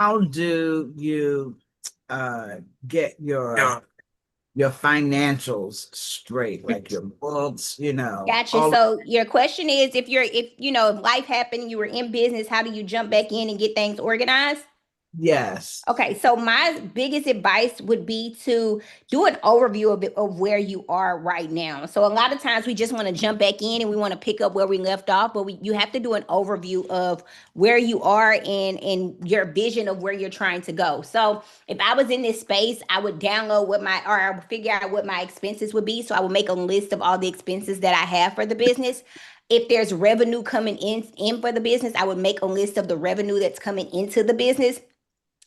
how do you get your financials straight, like your books, Gotcha. all. So your question is, if life happened, you were in business, how do you jump back in and get things organized? Yes. Okay, so my biggest advice would be to do an overview of where you are right now. So a lot of times we just want to jump back in and we want to pick up where we left off, but you have to do an overview of where you are and your vision of where you're trying to go. So if I was in this space, I would download I would figure out what my expenses would be. So I would make a list of all the expenses that I have for the business. If there's revenue coming in for the business, I would make a list of the revenue that's coming into the business,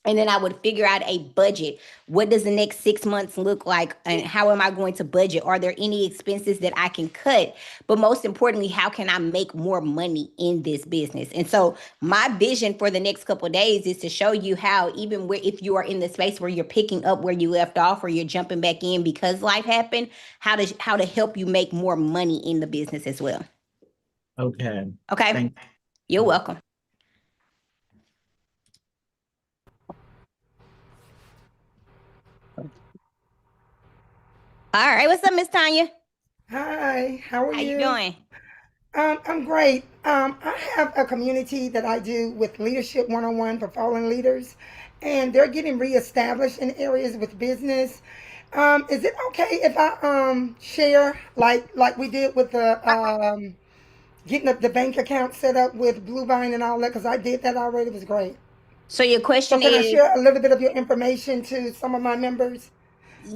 and then I would figure out a budget. What does the next 6 months look like? And how am I going to budget? Are there any expenses that I can cut? But most importantly, how can I make more money in this business? And so my vision for the next couple of days is to show you how, even where, if you are in the space where you're picking up where you left off or you're jumping back in because life happened, how to help you make more money in the business as well. Okay. Okay. Thank You're welcome. All right. What's up, Miss Tanya? Hi, how are How you you? doing? I'm great. I have a community that I do with Leadership 101 for fallen leaders, and they're getting reestablished in areas with business. Is it okay if I share like we did with the getting the bank account set up with Bluevine and all that? Because I did that already. It was great. So your So question can I is, share a little bit of your information to some of my members?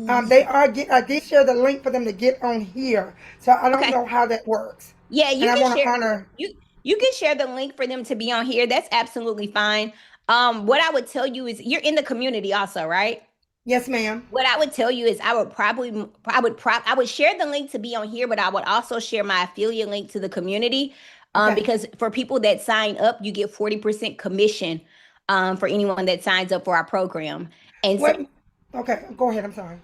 I did share the link for them to get on here, so I don't okay. know how that works, Yeah, and you I can want to share honor. you can share the link for them to be on here. That's absolutely fine. What I would tell you is you're in the community also, right? Yes, ma'am. What I would tell you is I would share the link to be on here, but I would also share my affiliate link to the community. Okay. Because for people that sign up, you get 40% commission for anyone that signs up for our program. And so What? Okay, go ahead. I'm sorry.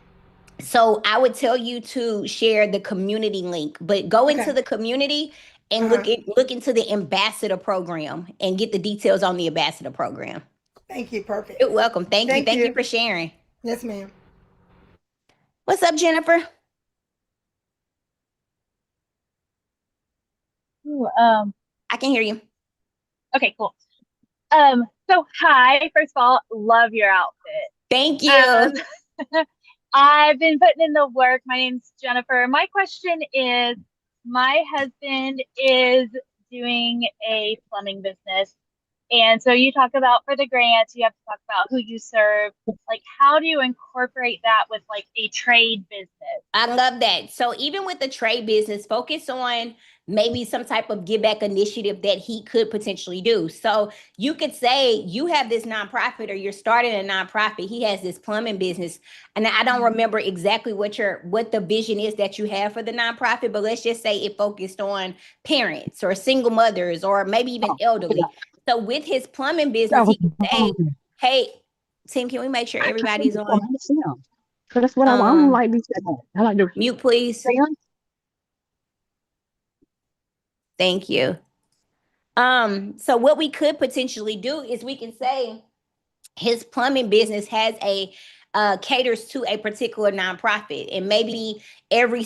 So I would tell you to share the community link, but go into Okay. the community and Uh huh. look into the ambassador program and get the details on the ambassador program. Thank you. Perfect. You're welcome. Thank you. Thank Thank you you. for sharing. Yes, ma'am. What's up, Jennifer? Ooh, I can hear you. okay, cool. So hi, first of all, love your outfit. Thank you. Um, I've been putting in the work. My name's Jennifer. My question is, my husband is doing a plumbing business. And so you talk about for the grants, you have to talk about who you serve. Like, how do you incorporate that with like a trade business? I love that. So even with the trade business, focus on maybe some type of give back initiative that he could potentially do. So you could say you have this nonprofit or you're starting a nonprofit. He has this plumbing business. And I don't remember exactly what the vision is that you have for the nonprofit, but let's just say it focused on parents or single mothers or maybe even elderly. So with his plumbing business, he could say, hey, Tim, can we make sure everybody's on? So that's what I don't Um, like these. I like to Mute, please. say, Thank you. So what we could potentially do is we can say his plumbing business has a caters to a particular nonprofit, and maybe every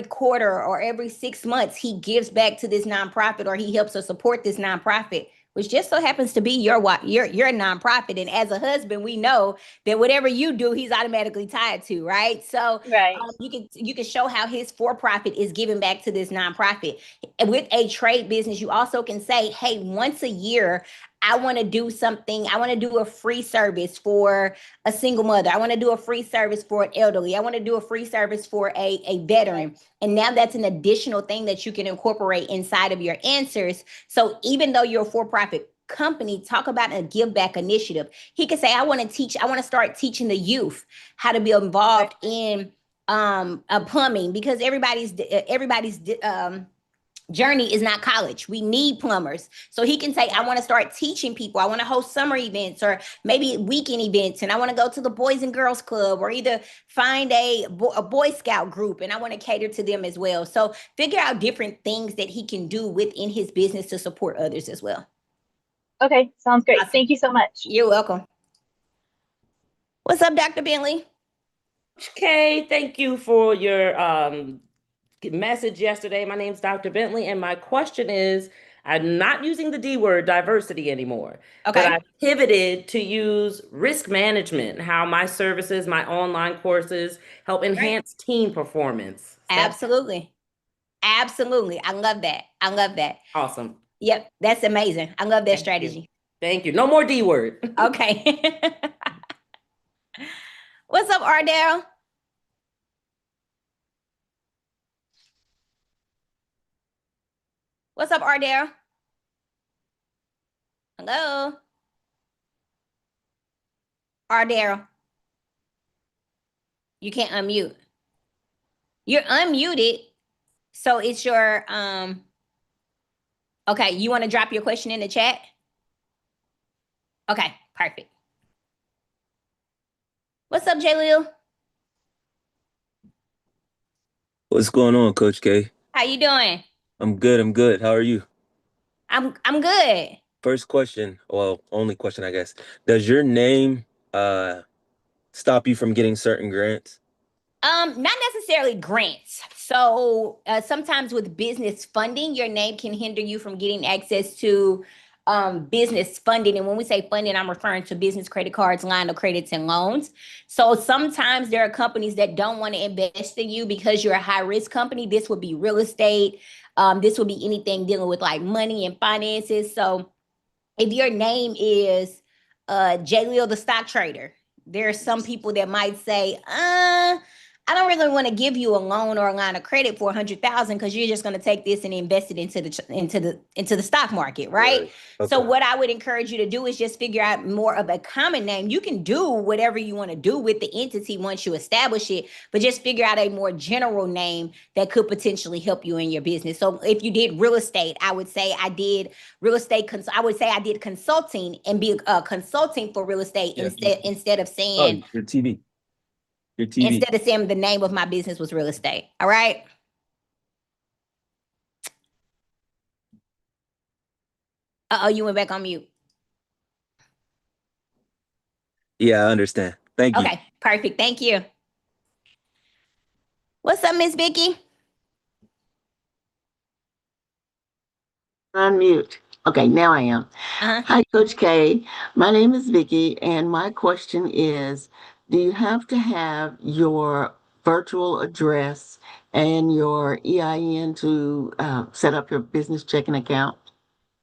quarter or every 6 months he gives back to this nonprofit or he helps or support this nonprofit, which just so happens to be your nonprofit. And as a husband, we know that whatever you do, he's automatically tied to, right? So Right. you can show how his for profit is giving back to this nonprofit. With a trade business, you also can say, hey, once a year I want to do something. I want to do a free service for a single mother. I want to do a free service for an elderly. I want to do a free service for a veteran. And now that's an additional thing that you can incorporate inside of your answers. So even though you're a for-profit company, talk about a give back initiative. He could say, I want to start teaching the youth how to be Right. involved in plumbing, because everybody's journey is not college. We need plumbers. So he can say, I want to start teaching people. I want to host summer events or maybe weekend events. And I want to go to the Boys and Girls Club or either find a Boy Scout group, and I want to cater to them as well. So figure out different things that he can do within his business to support others as well. Okay, sounds great. Awesome. Thank you so much. You're welcome. What's up, Dr. Bentley? Okay, thank you for your message yesterday. My name's Dr. Bentley, and my question is, I'm not using the D word diversity anymore, but Okay. I pivoted to use risk management, how my services, my online courses help enhance team performance. That's Absolutely. Absolutely. I love that. I love that. awesome. Yep. That's amazing. I love that Thank you. strategy. Thank you. No more D word. Okay. What's up, Ardell? What's up, Ardell? Hello? Ardell. You can't unmute. You're unmuted. So it's your okay, you want to drop your question in the chat? Okay, perfect. What's up, Jaleel? What's going on, Coach K? How you doing? I'm good. I'm good. How are you? I'm good. First question, well, only question, I guess. Does your name stop you from getting certain grants? Not necessarily grants. So sometimes with business funding, your name can hinder you from getting access to business funding. And when we say funding, I'm referring to business credit cards, line of credits, and loans. So sometimes there are companies that don't want to invest in you because you're a high risk company. This would be real estate. This would be anything dealing with like money and finances. So if your name is Jaleel the stock trader, there are some people that might say, I don't really want to give you a loan or a line of credit for 100,000 because you're just going to take this and invest it into the stock market, right? Okay. So what I would encourage you to do is just figure out more of a common name. You can do whatever you want to do with the entity once you establish it, but just figure out a more general name that could potentially help you in your business. So if you did real estate, I would say I did real estate. I would say I did consulting and be consulting for real estate Yeah. instead of Oh, saying your TV. Your TV. instead of saying the name of my business was real estate. All right. Uh-oh, you went back on mute. Yeah, I understand. Thank you. Okay, perfect. Thank you. What's up, Miss Vicky? Unmute. Okay, now I am. Uh-huh. Hi, Coach K. My name is Vicky, and my question is, do you have to have your virtual address and your EIN to set up your business checking account?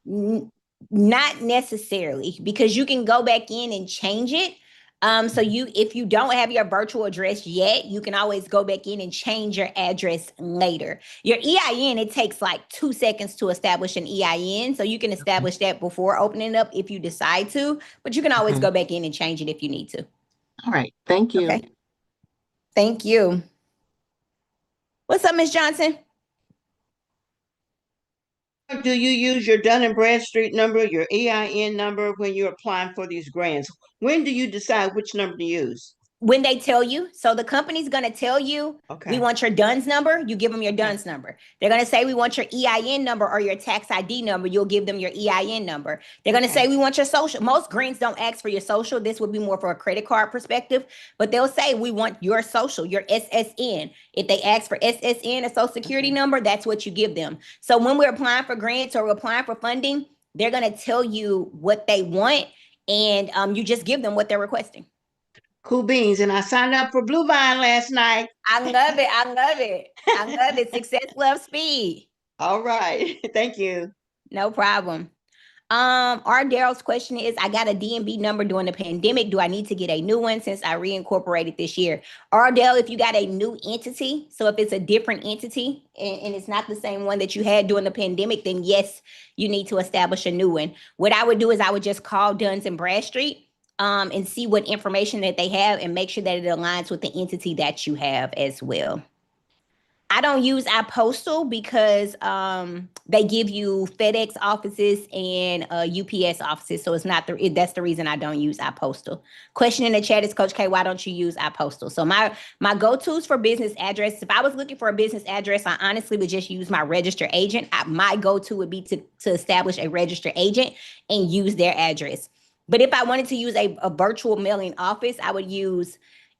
Not necessarily, because you can go back in and change it. So if you don't have your virtual address yet, you can always go back in and change your address later. Your EIN, it takes like 2 seconds to establish an EIN. So you can establish that before opening up if you decide to, but you can always go back in and change it if you need to. All right, thank you. Okay. Thank you. What's up, Miss Johnson? Do you use your Dun and Bradstreet number, your EIN number when you're applying for these grants? When do you decide which number to use? When they tell you, so the company's going to tell you, we want your DUNS number, you give them your DUNS number. They're going to say, we want your EIN number or your tax ID number, you'll give them your EIN number. They're going to say, we want your social. Most grants don't ask for your social. This would be more for a credit card perspective, but they'll say, we want your social, your SSN. If they ask for SSN, a social security number, that's what you give them. So when we're applying for grants or we're applying for funding, they're going to tell you what they want, and you just give them what they're requesting. Cool beans. And I signed up for Blue Vine last night. I love it. I love it. I love it. Success loves speed. All right. Thank you. No problem. Our Daryl's question is, I got a DNB number during the pandemic. Do I need to get a new one since I reincorporated this year? Ardell, if you got a new entity, so if it's a different entity and it's not the same one that you had during the pandemic, then yes, you need to establish a new one. What I would do is I would just call Duns and Bradstreet and see what information that they have and make sure that it aligns with the entity that you have as well. I don't use iPostal because they give you FedEx offices and UPS offices, so it's not that's the reason I don't use iPostal. Question in the chat is, Coach K, why don't you use iPostal? So my go-tos for business address, if I was looking for a business address, I honestly would just use my registered agent. My go-to would be to establish a registered agent and use their address. But if I wanted to use a virtual mailing office, I would use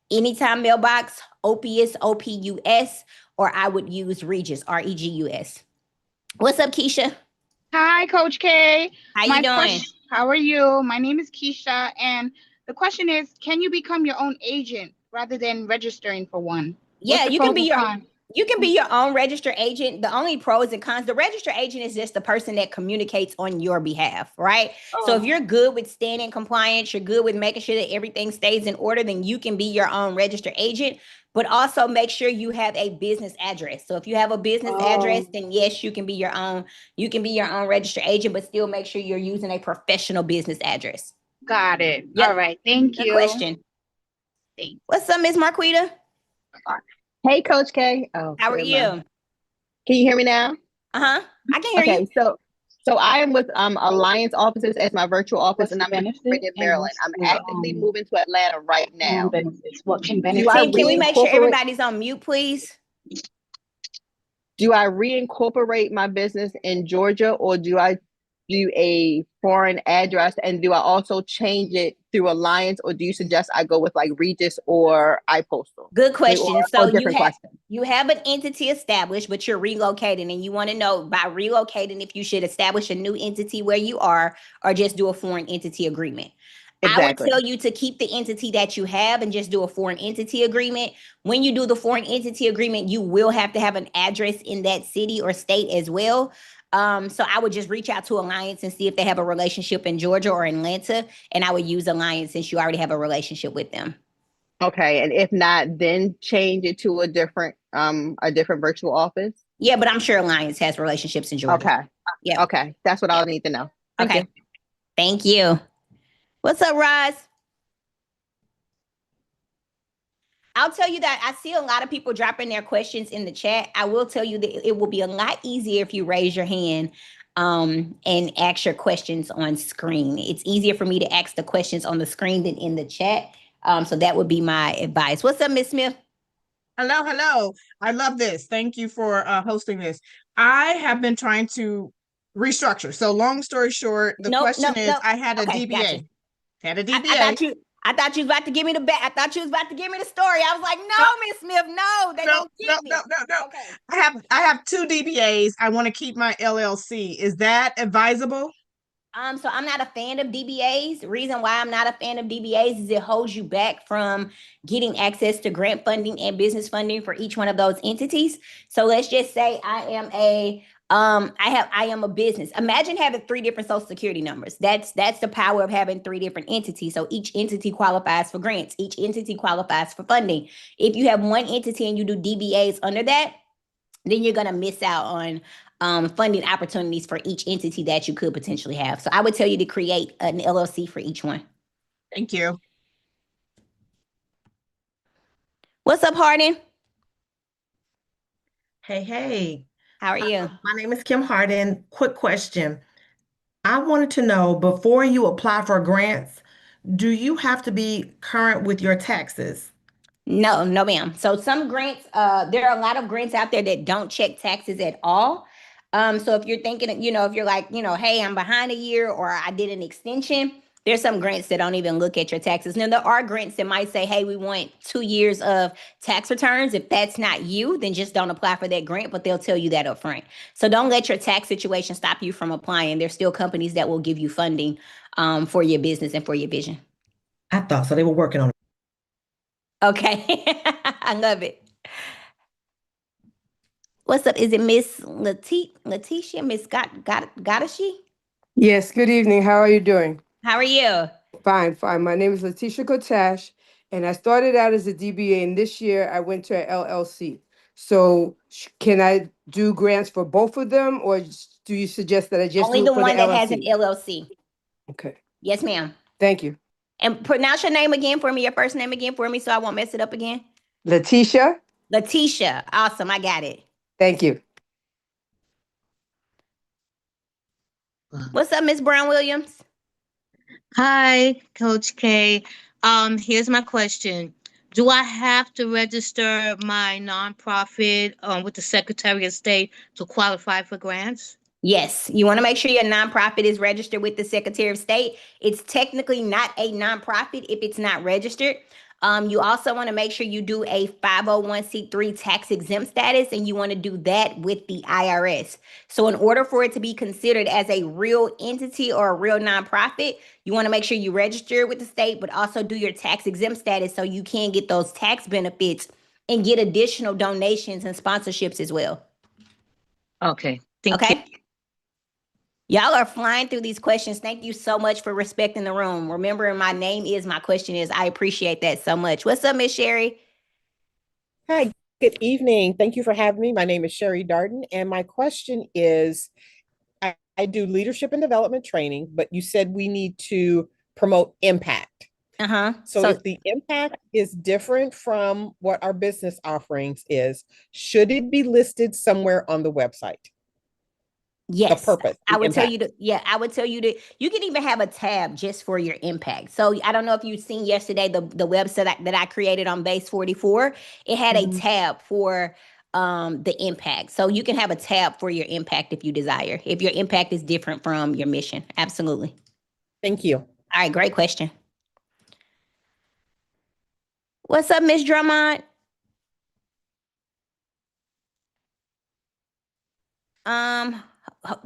Anytime Mailbox, OPS, OPUS, or I would use Regus, REGUS. What's up, Keisha? Hi, Coach K. How you doing? How are you? My name is Keisha, and the question is, can you become your own agent rather than registering for one? Yeah, What's the you can pros be and your cons? you can be your own registered agent. The only pros and cons, the registered agent is just the person that communicates on your behalf, right? So if you're good with staying in compliance, you're good with making sure that everything stays in order, then you can be your own registered agent. But also make sure you have a business address. So if you have a business address, then yes, you can be your own registered agent, but still make sure you're using a professional business address. Got it. Yep. All right. Thank Good you. question. Thanks. What's up, Miss Marquita? Hey, Coach K. Oh, How are never you? mind. Can you hear me now? I can hear Okay, you. so I am with Alliance Offices as my virtual office, What's and the I'm in benefit Springfield, and Maryland. what's I'm the, actively moving to Atlanta right now. benefits? What can Do I benefit? Can we make sure reincorporate? everybody's on mute, please? Do I reincorporate my business in Georgia, or do I do a foreign address, and do I also change it through Alliance, or do you suggest I go with like Regis or iPostal? Good question. So different question. you have an entity established, but you're relocating, and you want to know by relocating if you should establish a new entity where you are or just do a foreign entity agreement. I would Exactly. tell you to keep the entity that you have and just do a foreign entity agreement. When you do the foreign entity agreement, you will have to have an address in that city or state as well. So I would just reach out to Alliance and see if they have a relationship in Georgia or Atlanta, and I would use Alliance since you already have a relationship with them. Okay, and if not, then change it to a different virtual office. Yeah, but I'm sure Alliance has relationships in Georgia. Okay. Yeah. Okay, that's what I need to know. Thank you. Thank you. What's up, Roz? I'll tell you that I see a lot of people dropping their questions in the chat. I will tell you that it will be a lot easier if you raise your hand and ask your questions on screen. It's easier for me to ask the questions on the screen than in the chat. So that would be my advice. What's up, Miss Smith? Hello. I love this. Thank you for hosting this. I have been trying to restructure. So long story short, the question is, I had a DBA. Gotcha. Had a DBA. I thought you was about to give me the back. I thought you was about to give me the story. I was like, no, Miss Smith, no, they gonna get me. No. Okay. I have two DBAs. I want to keep my LLC. Is that advisable? So I'm not a fan of DBAs. The reason why I'm not a fan of DBAs is it holds you back from getting access to grant funding and business funding for each one of those entities. So let's just say I am a business. Imagine having 3 different social security numbers. That's the power of having 3 different entities. So each entity qualifies for grants. Each entity qualifies for funding. If you have one entity and you do DBAs under that, then you're going to miss out on funding opportunities for each entity that you could potentially have. So I would tell you to create an LLC for each one. Thank you. What's up, Hardin? Hey. How are you? My name is Kim Hardin. Quick question. I wanted to know, before you apply for grants, do you have to be current with your taxes? No, ma'am. So some grants, there are a lot of grants out there that don't check taxes at all. So if you're thinking, if you're like, hey, I'm behind a year or I did an extension, there's some grants that don't even look at your taxes. Now, there are grants that might say, hey, we want 2 years of tax returns. If that's not you, then just don't apply for that grant, but they'll tell you that up front. So don't let your tax situation stop you from applying. There's still companies that will give you funding for your business and for your vision. I thought so. They were working on it. Okay. I love it. What's up? Is it Miss Letitia? Miss Gottashi? Yes, good evening. How are you doing? How are you? Fine. My name is Letitia Kotash, and I started out as a DBA, and this year I went to an LLC. So can I do grants for both of them, or do you suggest that I just Only do the it for one the that has an LLC? LLC. Okay. Yes, ma'am. Thank you. And pronounce your name again for me, your first name again for me, so I won't mess it up again. Letitia Letitia. Awesome. I got it. Thank you. What's up, Miss Brown Williams? Hi, Coach K. Here's my question. Do I have to register my nonprofit with the Secretary of State to qualify for grants? Yes, you want to make sure your nonprofit is registered with the Secretary of State. It's technically not a nonprofit if it's not registered. You also want to make sure you do a 501c3 tax exempt status, and you want to do that with the IRS. So in order for it to be considered as a real entity or a real nonprofit, you want to make sure you register with the state, but also do your tax exempt status so you can get those tax benefits and get additional donations and sponsorships as well. Okay, thank Okay. you. Y'all are flying through these questions. Thank you so much for respecting the room. Remembering my name is my question is. I appreciate that so much. What's up, Miss Sherry? Hi, good evening. Thank you for having me. My name is Sherry Darden, and my question is, I do leadership and development training, but you said we need to promote impact. So if the impact is different from what our business offerings is, should it be listed somewhere on the website? Yes, the purpose, the I would tell impact. you to, yeah, I would tell you to, you can even have a tab just for your impact. So I don't know if you've seen yesterday, the website that I created on Base 44, it had a tab for the impact. So you can have a tab for your impact if you desire, if your impact is different from your mission. Absolutely. Thank you. All right, great question. What's up, Miss Drummond?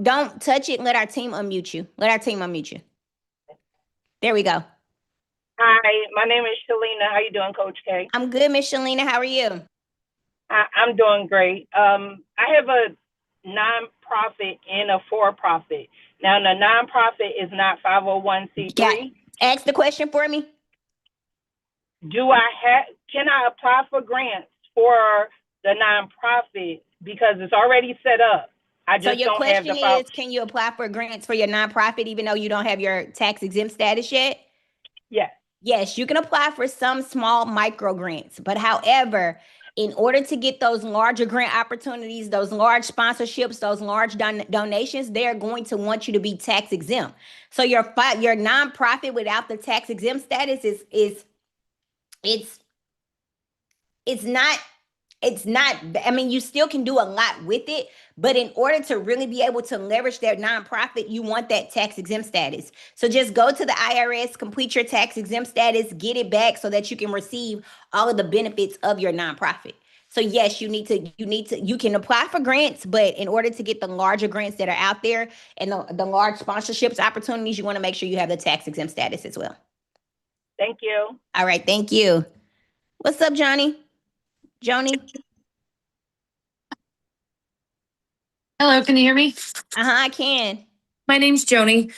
Don't touch it and let our team unmute you. Let our team unmute you. There we go. Hi, my name is Shalina. How you doing, Coach K? I'm good, Miss Shalina. How are you? I'm doing great. I have a nonprofit and a for-profit. Now, the nonprofit is not 501c3. Ask the question for me. Can I apply for grants for the nonprofit because it's already set up? I just so your don't have question the is, can you apply for grants for your nonprofit even though you don't have your tax exempt status yet? Yes. Yes, you can apply for some small micro grants, but however, in order to get those larger grant opportunities, those large sponsorships, those large donations, they're going to want you to be tax exempt. So your nonprofit without the tax exempt status it's not, I mean, you still can do a lot with it, but in order to really be able to leverage their nonprofit, you want that tax exempt status. So just go to the IRS, complete your tax exempt status, get it back so that you can receive all of the benefits of your nonprofit. So yes, you can apply for grants, but in order to get the larger grants that are out there and the large sponsorships opportunities, you want to make sure you have the tax exempt status as well. Thank you. All right, thank you. What's up, Johnny? Joni? Hello, can you hear me? I can. My name's Joni.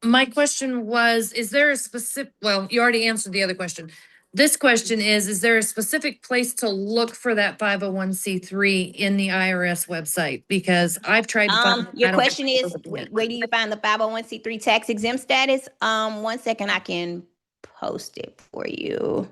My question was, is there a specific, well, you already answered the other question. This question is there a specific place to look for that 501c3 in the IRS website? Because I've tried to find. Your question is, where do you find the 501c3 tax exempt status? 1 second, I can post it for you.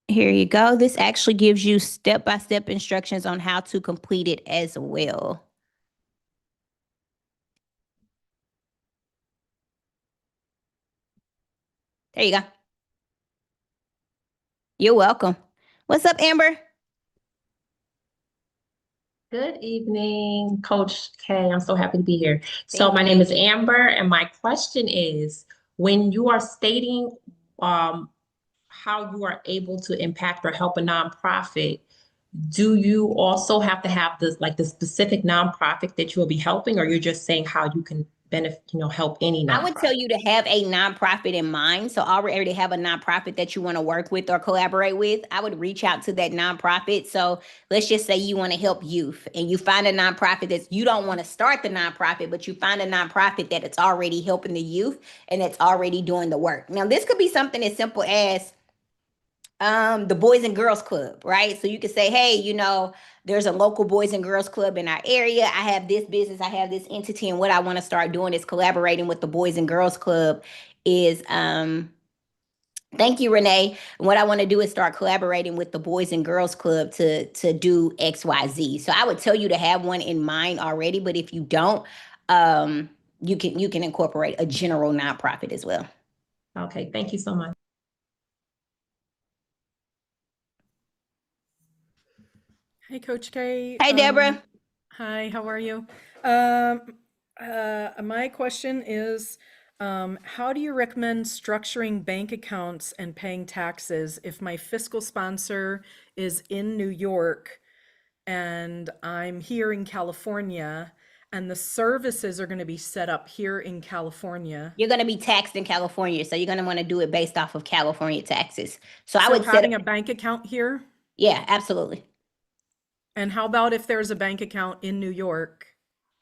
Here you go. This actually gives you step-by-step instructions on how to complete it as well. There you go. You're welcome. What's up, Amber? Good evening, Coach K. I'm so happy to be here. So my name is Amber, and my question is, when you are stating how you are able to impact or help a nonprofit, do you also have to have the specific nonprofit that you will be helping, or you're just saying how you can benefit, help any nonprofit? I would tell you to have a nonprofit in mind. So already have a nonprofit that you want to work with or collaborate with. I would reach out to that nonprofit. So let's just say you want to help youth and you find a nonprofit that you don't want to start the nonprofit, but you find a nonprofit that it's already helping the youth and it's already doing the work. Now, this could be something as simple as The Boys and Girls Club, right? So you could say, hey, there's a local Boys and Girls Club in our area. I have this business, I have this entity, and what I want to start doing is collaborating with the Boys and Girls Club is thank you, Renee. And what I want to do is start collaborating with the Boys and Girls Club to do XYZ. So I would tell you to have one in mind already, but if you don't, you can incorporate a general nonprofit as well. Okay, thank you so much. Hey, Coach K. Hey, Deborah. Hi, how are you? My question is, how do you recommend structuring bank accounts and paying taxes if my fiscal sponsor is in New York and I'm here in California and the services are going to be set up here in California? You're going to be taxed in California, so you're going to want to do it based off of California taxes. So I So would having a bank account here? Yeah, absolutely. And how about if there's a bank account in New York?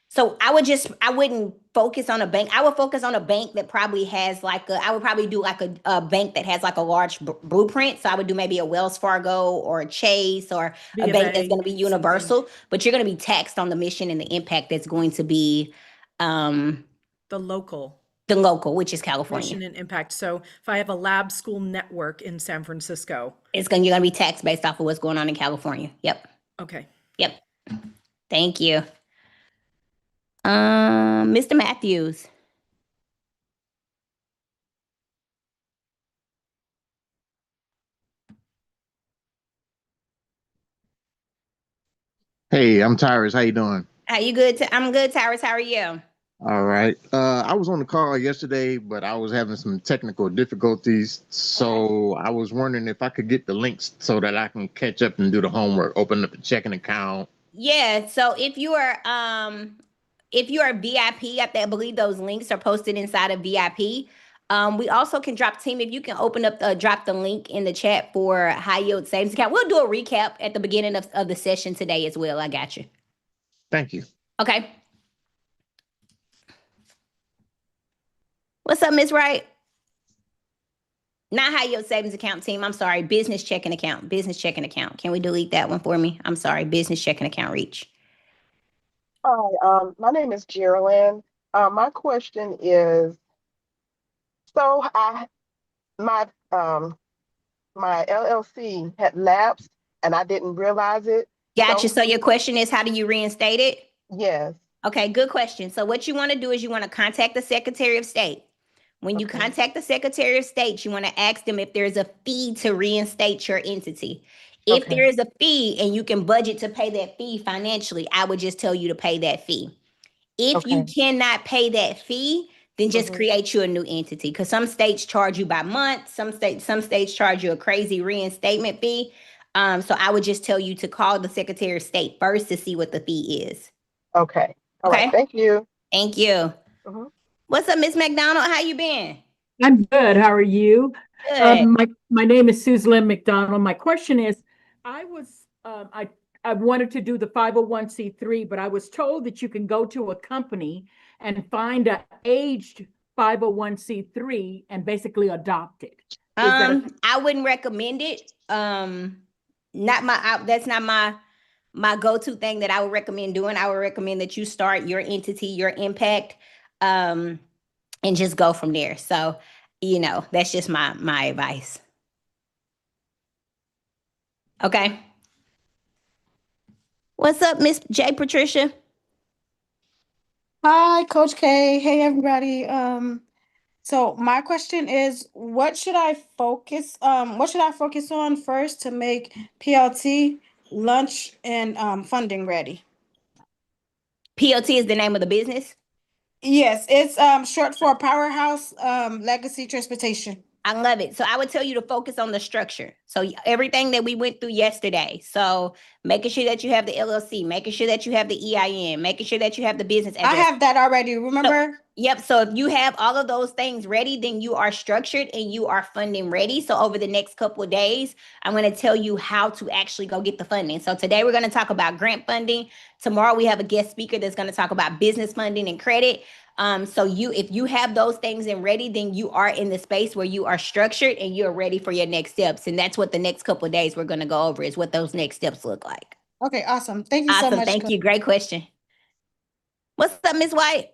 So I wouldn't focus on a bank. I would focus on a bank that probably has I would probably do like a bank that has like a large blueprint. So I would do maybe a Wells Fargo or a Chase or a bank that's going to be universal, but you're going to be taxed on the mission and the impact that's going to be the local, which is California. Mission and impact. So if I have a lab school network in San Francisco, you're going to be taxed based off of what's going on in California. Yep. Okay. Yep. Thank you. Mr. Matthews. Hey, I'm Tyrus. How you doing? Are you good? I'm good, Tyrus. How are you? All right. I was on the call yesterday, but I was having some technical difficulties. So I was wondering if I could get the links so that I can catch up and do the homework, open up a checking account. Yeah. So if you are VIP, I believe those links are posted inside of VIP. We also can team, if you can open up drop the link in the chat for high yield savings account. We'll do a recap at the beginning of the session today as well. I got you. Thank you. Okay. What's up, Ms. Wright? Not high yield savings account team. I'm sorry. Business checking account. Business checking account. Can we delete that one for me? I'm sorry. Business checking account reach. Hi, my name is Geraldine. My question is, so my LLC had lapsed and I didn't realize it. Gotcha. So your question is, how do you reinstate it? Yes. Okay, good question. So what you want to do is you want to contact the Secretary of State. When you contact the Secretary of State, you want to ask them if there's a fee to reinstate your entity. If there is a fee and you can budget to pay that fee financially, I would just tell you to pay that fee. If you cannot pay that fee, then just create you a new entity. Because some states charge you by month. Some states charge you a crazy reinstatement fee. So I would just tell you to call the Secretary of State first to see what the fee is. Okay. All right. Thank you. Thank you. What's up, Miss McDonald? How you been? I'm good. How are you? Good. My name is Suzanne McDonald. My question is, I wanted to do the 501c3, but I was told that you can go to a company and find an aged 501c3 and basically adopt it. I wouldn't recommend it. That's not my go-to thing that I would recommend doing. I would recommend that you start your entity, your impact, and just go from there. So, that's just my advice. Okay. What's up, Miss J. Patricia? Hi, Coach K. Hey, everybody. So my question is, what should I focus on first to make PLT lunch and funding ready? PLT is the name of the business? Yes, it's short for Powerhouse Legacy Transportation. I love it. So I would tell you to focus on the structure. So everything that we went through yesterday. So making sure that you have the LLC, making sure that you have the EIN, making sure that you have the business address. I have that already, remember? Yep. So if you have all of those things ready, then you are structured and you are funding ready. So over the next couple of days, I'm going to tell you how to actually go get the funding. So today we're going to talk about grant funding. Tomorrow we have a guest speaker that's going to talk about business funding and credit. So if you have those things and ready, then you are in the space where you are structured and you're ready for your next steps. And that's what the next couple of days we're going to go over is what those next steps look like. Okay, awesome. Thank you so Awesome. much. Thank you. Great question. What's up, Ms. White?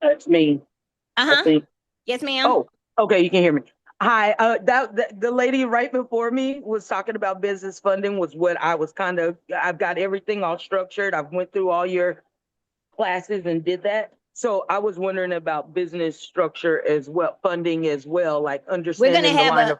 That's me. Uh-huh. I think. Yes, ma'am. Oh, okay, you can hear me. Hi, the lady right before me was talking about business funding was what I was I've got everything all structured. I've went through all your classes and did that. So I was wondering about business structure as well, funding as well, like understanding the line of.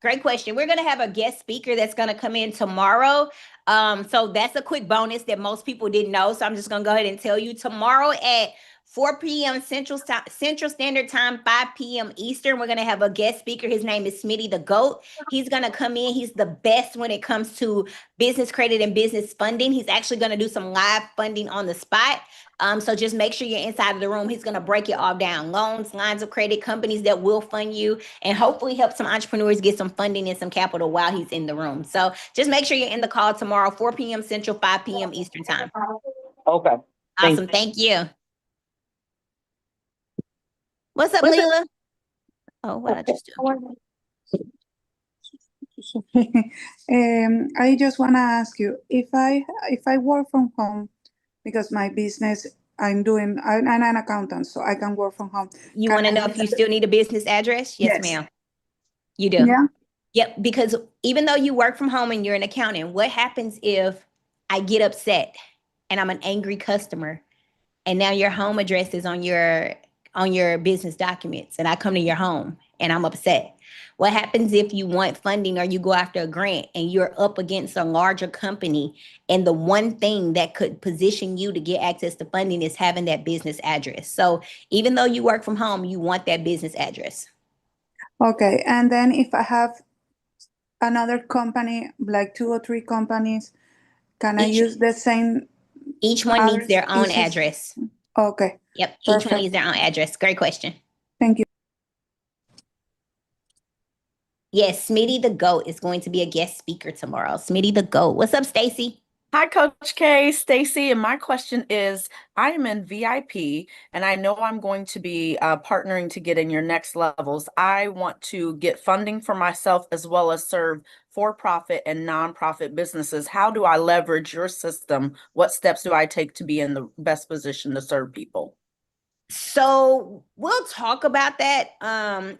Great question. We're going to have a guest speaker that's going to come in tomorrow. So that's a quick bonus that most people didn't know. So I'm just going to go ahead and tell you tomorrow at 4 p.m. Central Standard Time, 5 p.m. Eastern. We're going to have a guest speaker. His name is Smitty the GOAT. He's going to come in. He's the best when it comes to business credit and business funding. He's actually going to do some live funding on the spot. So just make sure you're inside of the room. He's going to break it all down. Loans, lines of credit, companies that will fund you, and hopefully help some entrepreneurs get some funding and some capital while he's in the room. So just make sure you're in the call tomorrow, 4 p.m. Central, 5 p.m. Eastern Time. Okay. Awesome. Thank you. What's up, Leela? Oh, what I just do? I just want to ask you if I work from home because my business I'm an accountant, so I can work from home. You want to know if you still need a business address? Yes, ma'am. You do. Yeah. Yep. Because even though you work from home and you're an accountant, what happens if I get upset and I'm an angry customer, and now your home address is on your business documents, and I come to your home and I'm upset? What happens if you want funding or you go after a grant and you're up against a larger company, and the one thing that could position you to get access to funding is having that business address? So even though you work from home, you want that business address. Okay, and then if I have another company, like 2 or 3 companies, can I use the same? Each one needs their own address. Okay. Yep. Perfect. Each one needs their own address. Great question. Thank you. Yes, Smitty the GOAT is going to be a guest speaker tomorrow. Smitty the GOAT. What's up, Stacy? Hi, Coach K, Stacy, and my question is, I am in VIP, and I know I'm going to be partnering to get in your next levels. I want to get funding for myself as well as serve for-profit and nonprofit businesses. How do I leverage your system? What steps do I take to be in the best position to serve people? So we'll talk about that.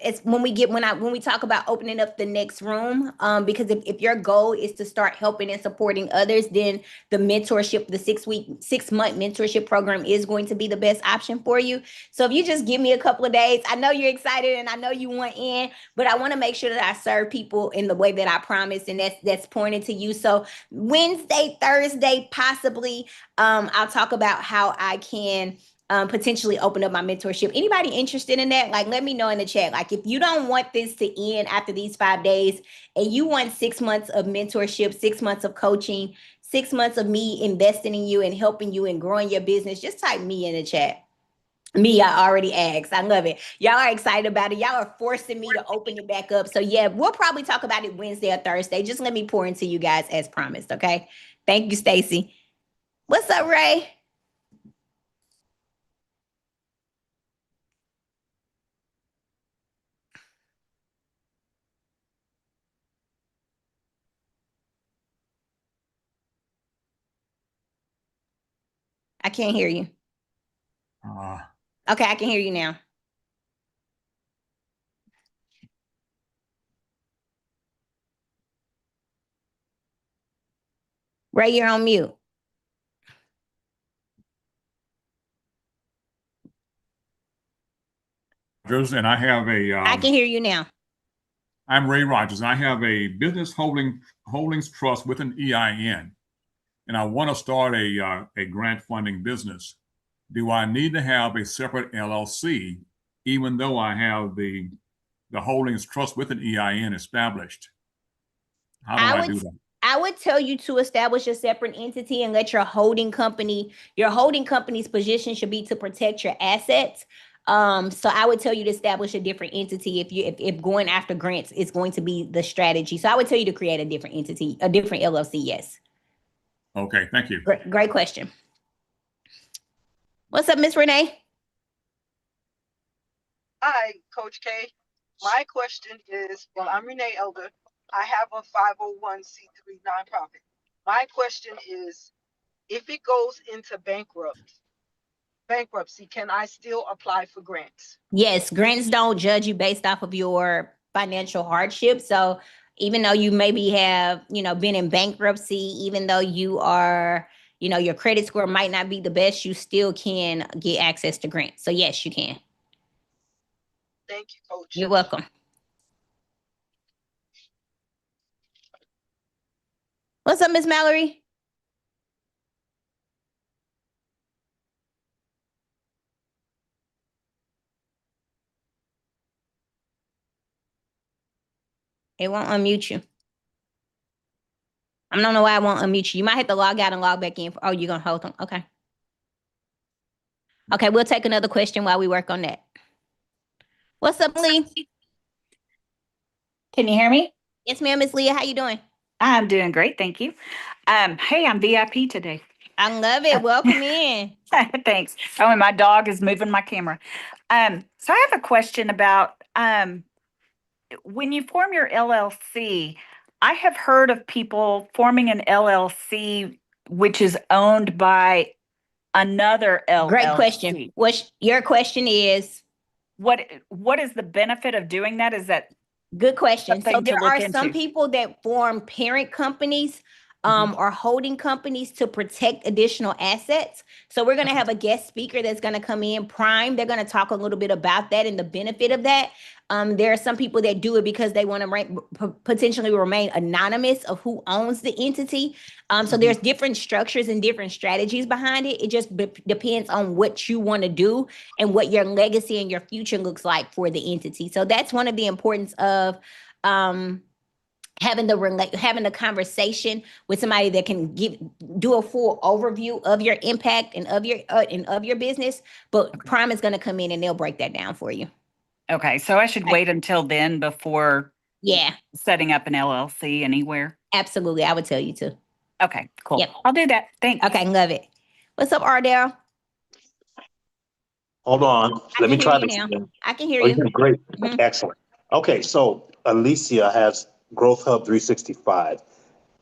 It's when we talk about opening up the next room. Because if your goal is to start helping and supporting others, then the mentorship, the 6-month mentorship program is going to be the best option for you. So if you just give me a couple of days, I know you're excited and I know you want in, but I want to make sure that I serve people in the way that I promised, and that's pointed to you. So Wednesday, Thursday, possibly, I'll talk about how I can potentially open up my mentorship. Anybody interested in that? Like, let me know in the chat. Like, if you don't want this to end after these 5 days and you want 6 months of mentorship, 6 months of coaching, 6 months of me investing in you and helping you and growing your business, just type me in the chat. Me, I already asked. I love it. Y'all are excited about it. Y'all are forcing me to open it back up. So yeah, we'll probably talk about it Wednesday or Thursday. Just let me pour into you guys as promised. Okay. Thank you, Stacy. What's up, Ray? I can't hear you. Okay, I can hear you now. Ray, you're on mute. And I have a. I can hear you now. I'm Ray Rogers, and I have a business holdings trust with an EIN, and I want to start a grant funding business. Do I need to have a separate LLC, even though I have the holdings trust with an EIN established? How do I do that? I would tell you to establish a separate entity and let your holding company's position should be to protect your assets. So I would tell you to establish a different entity if going after grants is going to be the strategy. So I would tell you to create a different entity, a different LLC. Yes. Okay, thank you. Great question. What's up, Miss Renee? Hi, Coach K. My question is, well, I'm Renee Elder. I have a 501c3 nonprofit. My question is, if it goes into bankruptcy, can I still apply for grants? Yes, grants don't judge you based off of your financial hardship. So even though you maybe have, been in bankruptcy, even though you are, your credit score might not be the best, you still can get access to grants. So yes, you can. Thank you, Coach. You're welcome. What's up, Miss Mallory? It won't unmute you. I don't know why I won't unmute you. You might have to log out and log back in. Oh, you're going to hold on. Okay. Okay, we'll take another question while we work on that. What's up, Lee? Can you hear me? Yes, ma'am, Miss Leah. How you doing? I'm doing great, thank you. Hey, I'm VIP today. I love it. Welcome in. Thanks. Oh, and my dog is moving my camera. So I have a question about when you form your LLC. I have heard of people forming an LLC which is owned by another LLC. Great question. Your question is? What is the benefit of doing that? Is that good question? So there are some into? people that form parent companies or holding companies to protect additional assets. So we're going to have a guest speaker that's going to come in, Prime. They're going to talk a little bit about that and the benefit of that. There are some people that do it because they want to potentially remain anonymous of who owns the entity. So there's different structures and different strategies behind it. It just depends on what you want to do and what your legacy and your future looks like for the entity. So that's one of the importance of having the conversation with somebody that can do a full overview of your impact and of your business. But Prime is going to come in and they'll break that down for you. Okay, so I should wait until then before setting up an LLC anywhere? Absolutely, I would tell you to. Okay, cool. Yep. I'll do that. Thanks. Okay, love it. What's up, Ardell? Hold on. Let me try this again. I can hear you. Great. Excellent. Okay, so Alicia has Growth Hub 365.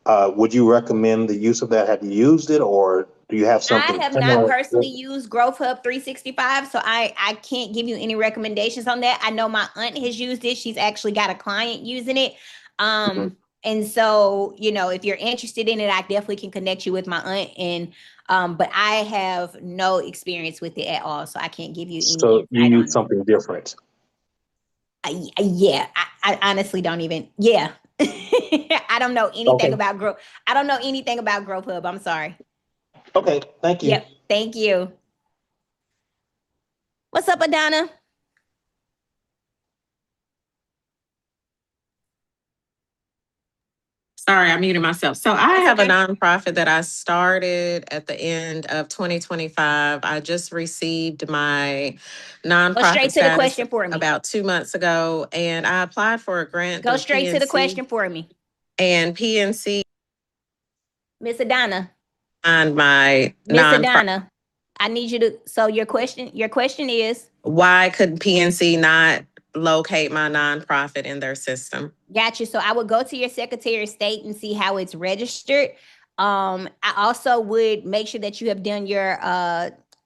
Would you recommend the use of that? Have you used it, or do you have something? I have not personally used Growth Hub 365, so I can't give you any recommendations on that. I know my aunt has used it. She's actually got a client using it. And so, if you're interested in it, I definitely can connect you with my aunt. And but I have no experience with it at all, so I can't give you any. So you use something different. Yeah, I honestly don't even. Yeah. I don't know anything about Growth. I don't know anything about Growth Hub. I'm sorry. Okay, thank you. Yep, thank you. What's up, Adana? Sorry, I muted myself. So I have a nonprofit that I started at the end of 2025. I just received my nonprofit Go straight to the question for me. About 2 months ago, and I applied for a grant. Go straight to the question for me. And PNC. Miss Adana. On my Miss Adana, I need you to. So your question is, why could PNC not locate my nonprofit in their system? Got you. So I would go to your Secretary of State and see how it's registered. I also would make sure that you have done your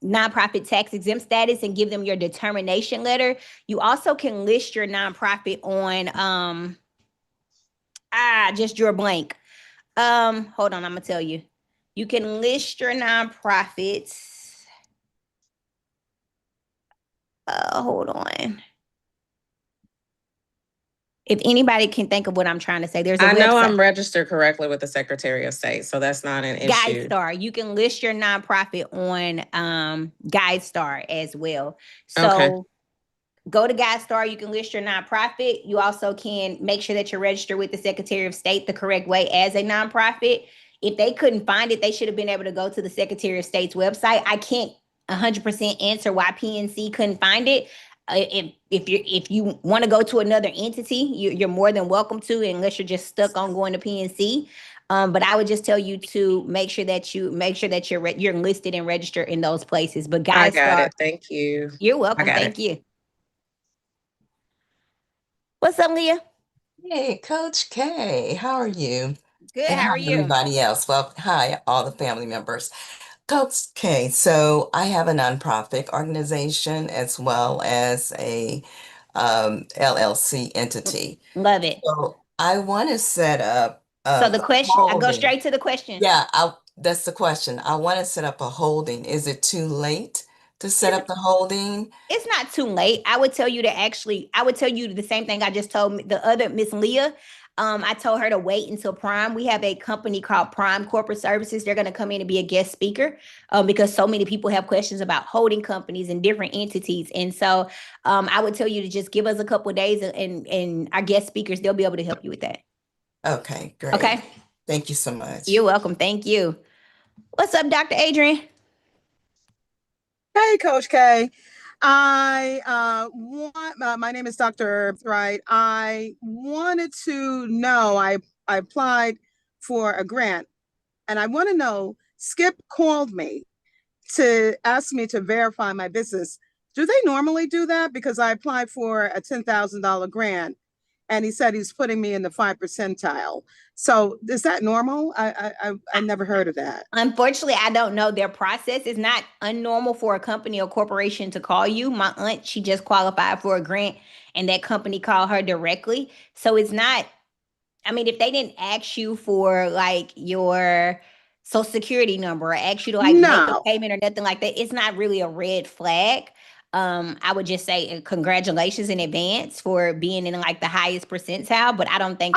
nonprofit tax exempt status and give them your determination letter. You also can list your nonprofit on just your blank. Hold on, I'm gonna tell you. You can list your nonprofits. Hold on. If anybody can think of what I'm trying to say, there's a I know website. I'm registered correctly with the Secretary of State, so that's not an issue. GuideStar. You can list your nonprofit on GuideStar as well. So go to GuideStar. You can list your nonprofit. You also can make sure that you're registered with the Secretary of State the correct way as a nonprofit. If they couldn't find it, they should have been able to go to the Secretary of State's website. I can't 100% answer why PNC couldn't find it. If you want to go to another entity, you're more than welcome to, unless you're just stuck on going to PNC. But I would just tell you to make sure that you're listed and registered in those places. But guys, I got it. Thank you. You're welcome. Thank you. What's up, Leah? Hey, Coach K, how are you? Good. And How are hi, you? everybody else. Well, hi, all the family members. Coach K, so I have a nonprofit organization as well as a LLC entity. Love it. So I want to set up So the a question, I go holding. straight to the question. Yeah, that's the question. I want to set up a holding. Is it too late to set up the holding? It's not too late. I would tell you the same thing I just told the other Miss Leah. I told her to wait until Prime. We have a company called Prime Corporate Services. They're going to come in and be a guest speaker because so many people have questions about holding companies and different entities. And so I would tell you to just give us a couple of days and our guest speakers, they'll be able to help you with that. Okay, great. Okay. Thank you so much. You're welcome. Thank you. What's up, Dr. Adrian? Hey, Coach K. My name is Dr. Right. I wanted to know, I applied for a grant and I want to know, Skip called me to ask me to verify my business. Do they normally do that? Because I applied for a $10,000 grant and he said he's putting me in the 5 percentile. So is that normal? I never heard of that. Unfortunately, I don't know their process. It's not unnormal for a company or corporation to call you. My aunt, she just qualified for a grant and that company called her directly. So it's not, I mean, if they didn't ask you for like your social security number or ask you to like make a No. payment or nothing like that, it's not really a red flag. I would just say congratulations in advance for being in like the highest percentile, but I don't think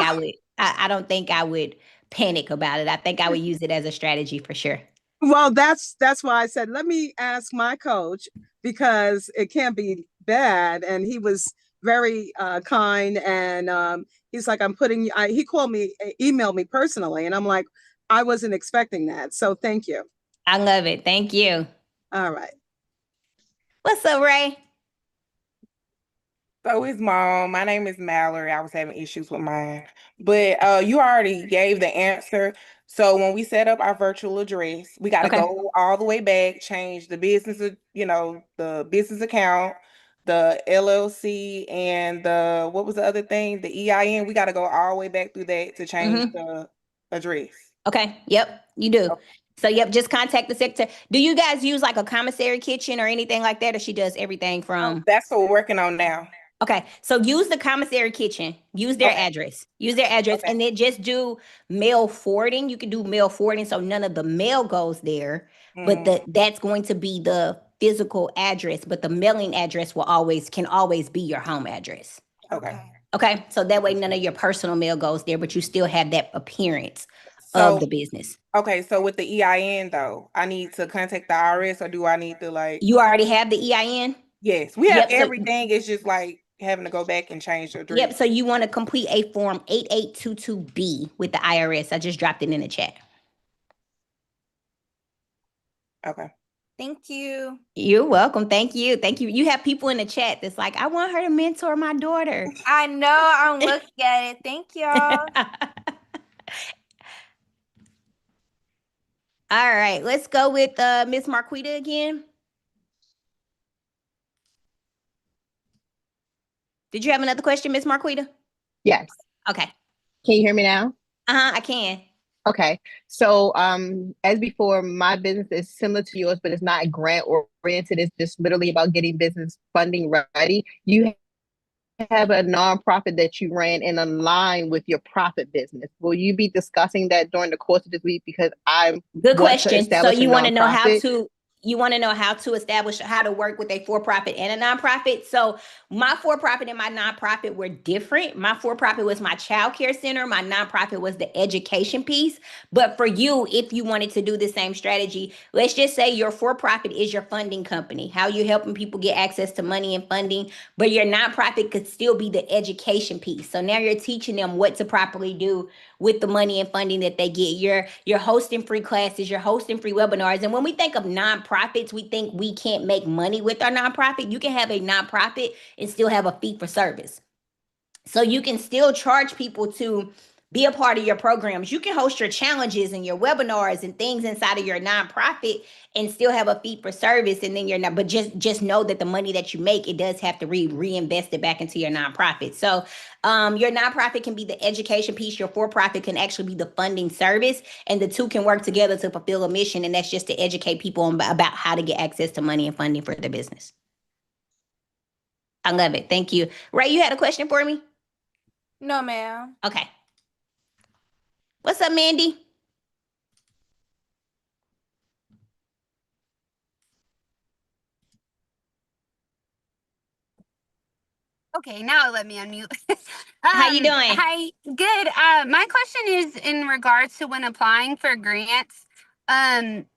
I don't think I would panic about it. I think I would use it as a strategy for sure. Well, that's why I said, let me ask my coach because it can't be bad. And he was very kind. And he's like, he called me, emailed me personally. And I'm like, I wasn't expecting that. So thank you. I love it. Thank you. All right. What's up, Ray? So it's mom. My name is Mallory. I was having issues with mine, but you already gave the answer. So when we set up our virtual address, we got to Okay. go all the way back, change the business, the business account, the LLC, and what was the other thing? The EIN. We got to go all the way back through that to change the address. Okay. Yep, you do. So yep, just contact the secretary. Do you guys use like a commissary kitchen or anything like that, or she does everything from? That's what we're working on now. Okay, so use the commissary kitchen. Use their address. Use their address, and then just do mail forwarding. You can do mail forwarding, so none of the mail goes there, but that's going to be the physical address. But the mailing address can always be your home address. Okay. Okay, so that way none of your personal mail goes there, but you still have that appearance of the business. Okay, so with the EIN though, I need to contact the IRS, or do I need to like? You already have the EIN? Yes, we have Yep, so- everything. It's just like having to go back and change the address. Yep, so you want to complete a form 8822B with the IRS. I just dropped it in the chat. Okay. Thank you. You're welcome. Thank you. Thank you. You have people in the chat that's like, I want her to mentor my daughter. I know. I'm looking at it. Thank y'all. All right, let's go with Miss Marquita again. Did you have another question, Miss Marquita? Yes. Okay. Can you hear me now? I can. Okay. So as before, my business is similar to yours, but it's not grant oriented. It's just literally about getting business funding ready. You have a nonprofit that you ran in line with your profit business. Will you be discussing that during the course of this week? Because I'm Good question. So you want to know how to establish how to work with a for-profit and a nonprofit. So my for-profit and my nonprofit were different. My for-profit was my child care center. My nonprofit was the education piece. But for you, if you wanted to do the same strategy, let's just say your for-profit is your funding company, how you're helping people get access to money and funding, but your nonprofit could still be the education piece. So now you're teaching them what to properly do with the money and funding that they get. You're hosting free classes, you're hosting free webinars. And when we think of nonprofits, we think we can't make money with our nonprofit. You can have a nonprofit and still have a fee for service. So you can still charge people to be a part of your programs. You can host your challenges and your webinars and things inside of your nonprofit and still have a fee for service. And then you're not, but just know that the money that you make, it does have to reinvested back into your nonprofit. So your nonprofit can be the education piece. Your for-profit can actually be the funding service, and the two can work together to fulfill a mission. And that's just to educate people about how to get access to money and funding for their business. I love it. Thank you. Ray, you had a question for me? No, ma'am. Okay. What's up, Mandy? Okay, now let me unmute. How you doing? Hi, good. My question is in regards to when applying for grants. In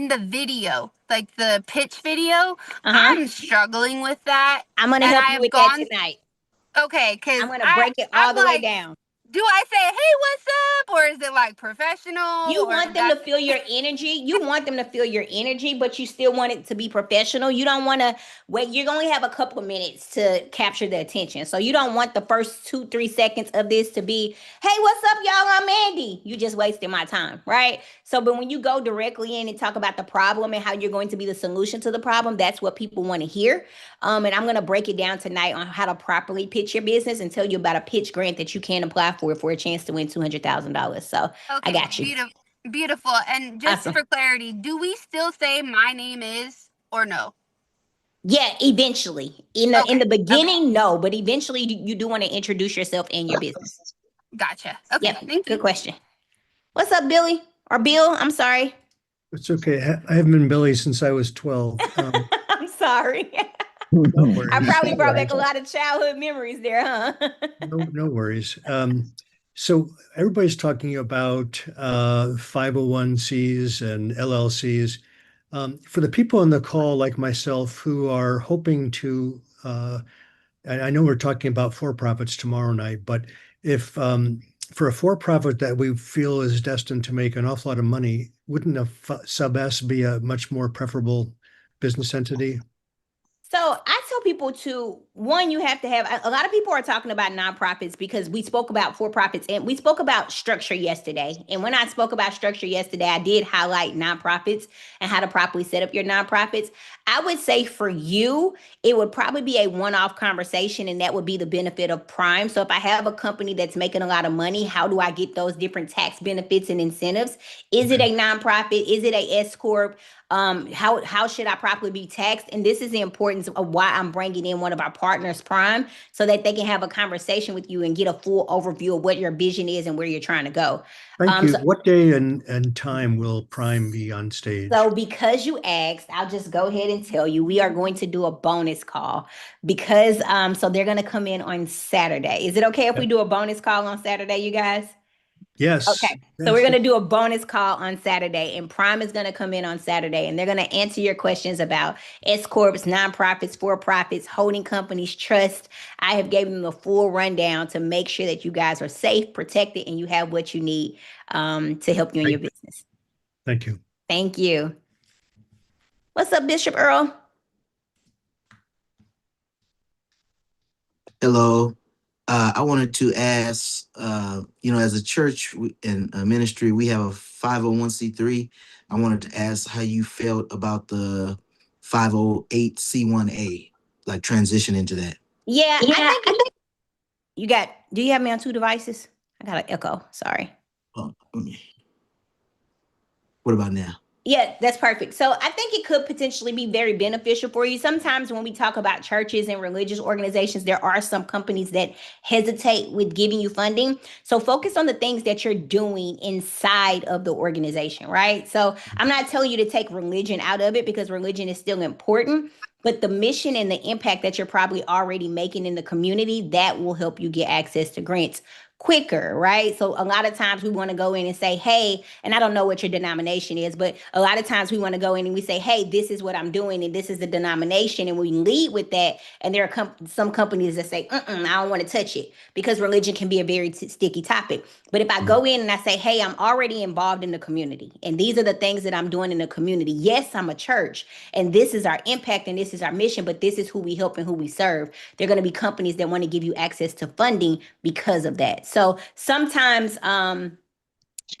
the video, like the pitch video, I'm struggling with that. I'm gonna help you with that tonight. Okay, because I'm gonna break it all the way down. Do I say, hey, what's up? Or is it like professional? You want them to feel your energy. You want them to feel your energy, but you still want it to be professional. You don't want to wait. You're going to have a couple of minutes to capture the attention. So you don't want the first 2-3 seconds of this to be, hey, what's up, y'all? I'm Mandy. You just wasted my time, right? So, but when you go directly in and talk about the problem and how you're going to be the solution to the problem, that's what people want to hear. And I'm going to break it down tonight on how to properly pitch your business and tell you about a pitch grant that you can apply for a chance to win $200,000. So okay, I got you. Beautiful. And just for clarity, do we still say my name is or no? Yeah, eventually. In the beginning, no, but eventually you do want to introduce yourself and your business. Gotcha. Okay, yep. thank you. Good question. What's up, Billy? Or Bill? I'm sorry. It's okay. I haven't been Billy since I was 12. I'm sorry. No worries. I probably brought back a lot of childhood memories there, huh? No worries. So everybody's talking about 501Cs and LLCs. For the people on the call like myself who are hoping to, I know we're talking about for-profits tomorrow night, but if for a for-profit that we feel is destined to make an awful lot of money, wouldn't a sub-S be a much more preferable business entity? So I tell people to, one, you have to have, a lot of people are talking about nonprofits because we spoke about for-profits and we spoke about structure yesterday. And when I spoke about structure yesterday, I did highlight nonprofits and how to properly set up your nonprofits. I would say for you, it would probably be a one-off conversation, and that would be the benefit of Prime. So if I have a company that's making a lot of money, how do I get those different tax benefits and incentives? Is it a nonprofit? Is it a S Corp? How should I properly be taxed? And this is the importance of why I'm bringing in one of our partners, Prime, so that they can have a conversation with you and get a full overview of what your vision is and where you're trying to go. Thank you. What day and time will Prime be on stage? So because you asked, I'll just go ahead and tell you, we are going to do a bonus call because so they're going to come in on Saturday. Is it okay if we do a bonus call on Saturday, you guys? Yes. Okay. So we're going to do a bonus call on Saturday, and Prime is going to come in on Saturday, and they're going to answer your questions about S Corps, nonprofits, for-profits, holding companies, trust. I have given them the full rundown to make sure that you guys are safe, protected, and you have what you need to help you in your business. Thank you. Thank you. What's up, Bishop Earl? Hello. I wanted to ask, as a church and a ministry, we have a 501c3. I wanted to ask how you felt about the 508c1a, like transition into that. Yeah, I think do you have me on two devices? I got an echo, sorry. What about now? Yeah, that's perfect. So I think it could potentially be very beneficial for you. Sometimes when we talk about churches and religious organizations, there are some companies that hesitate with giving you funding. So focus on the things that you're doing inside of the organization, right? So I'm not telling you to take religion out of it because religion is still important, but the mission and the impact that you're probably already making in the community, that will help you get access to grants quicker, right? So a lot of times we want to go in and say, hey, and I don't know what your denomination is, but a lot of times we want to go in and we say, hey, this is what I'm doing and this is the denomination, and we lead with that. And there are some companies that say, I don't want to touch it because religion can be a very sticky topic. But if I go in and I say, hey, I'm already involved in the community and these are the things that I'm doing in the community. Yes, I'm a church and this is our impact and this is our mission, but this is who we help and who we serve. There are going to be companies that want to give you access to funding because of that. So sometimes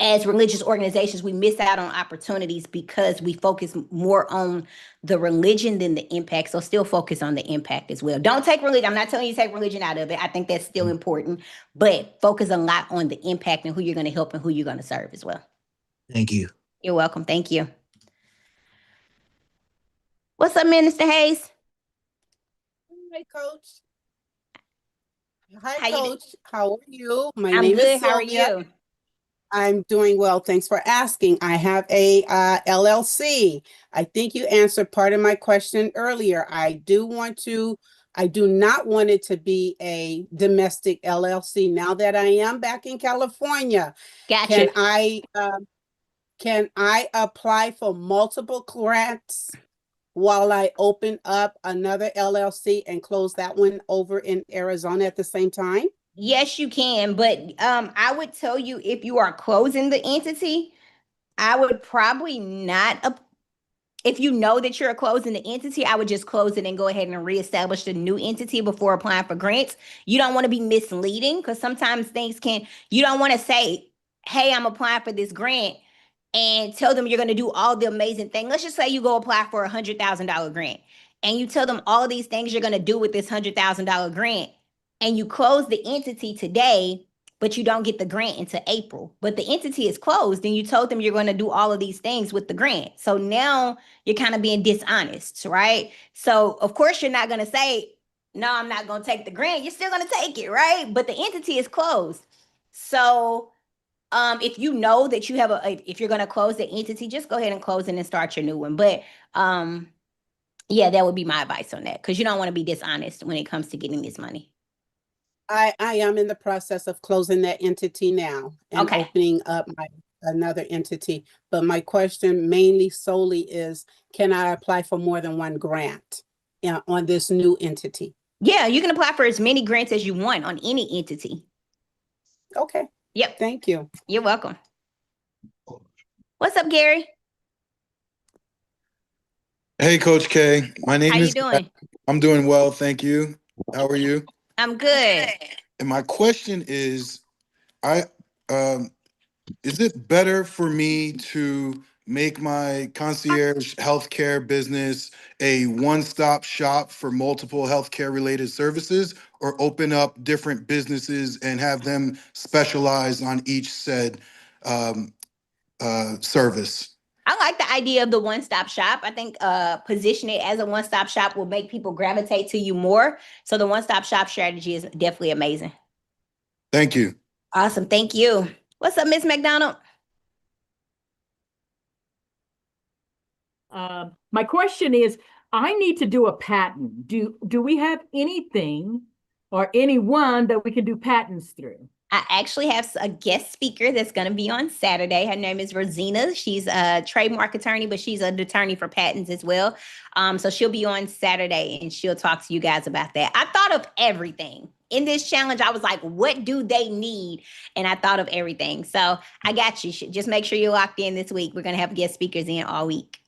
as religious organizations, we miss out on opportunities because we focus more on the religion than the impact. So still focus on the impact as well. Don't take religion. I'm not telling you to take religion out of it. I think that's still important, but focus a lot on the impact and who you're going to help and who you're going to serve as well. Thank you. You're welcome. Thank you. What's up, Minister Hayes? Hi, Coach. Hi, How you Coach. How are you? My I'm name is good. How are Sylvia. you? I'm doing well. Thanks for asking. I have a LLC. I think you answered part of my question earlier. I do not want it to be a domestic LLC. Now that I am back in California, Gotcha. can I apply for multiple grants while I open up another LLC and close that one over in Arizona at the same time? Yes, you can, but I would tell you if you are closing the entity, I would probably not. If you know that you're closing the entity, I would just close it and go ahead and reestablish the new entity before applying for grants. You don't want to be misleading because sometimes you don't want to say, hey, I'm applying for this grant and tell them you're going to do all the amazing things. Let's just say you go apply for $100,000 grant and you tell them all these things you're going to do with this $100,000 grant and you close the entity today, but you don't get the grant until April. But the entity is closed and you told them you're going to do all of these things with the grant. So now you're kind of being dishonest, right? So of course you're not going to say, no, I'm not going to take the grant. You're still going to take it, right? But the entity is closed. So if you know that you have if you're going to close the entity, just go ahead and close it and start your new one. But yeah, that would be my advice on that because you don't want to be dishonest when it comes to getting this money. I am in the process of closing that entity now and opening up another entity. But my question mainly solely is, can I apply for more than one grant on this new entity? Yeah, you can apply for as many grants as you want on any entity. Okay. Yep. Thank you. You're welcome. What's up, Gary? Hey, Coach K. My name How is. you doing? I'm doing well, thank you. How are you? I'm good. And my question is, is it better for me to make my concierge healthcare business a one-stop shop for multiple healthcare related services, or open up different businesses and have them specialize on each said service? I like the idea of the one-stop shop. I think position it as a one-stop shop will make people gravitate to you more. So the one-stop shop strategy is definitely amazing. Thank you. Awesome. Thank you. What's up, Miss McDonald? My question is, I need to do a patent. Do we have anything or anyone that we can do patents through? I actually have a guest speaker that's going to be on Saturday. Her name is Rosina. She's a trademark attorney, but she's an attorney for patents as well. So she'll be on Saturday and she'll talk to you guys about that. I thought of everything. In this challenge, I was like, what do they need? And I thought of everything. So I got you. Just make sure you're locked in this week. We're going to have guest speakers in all week.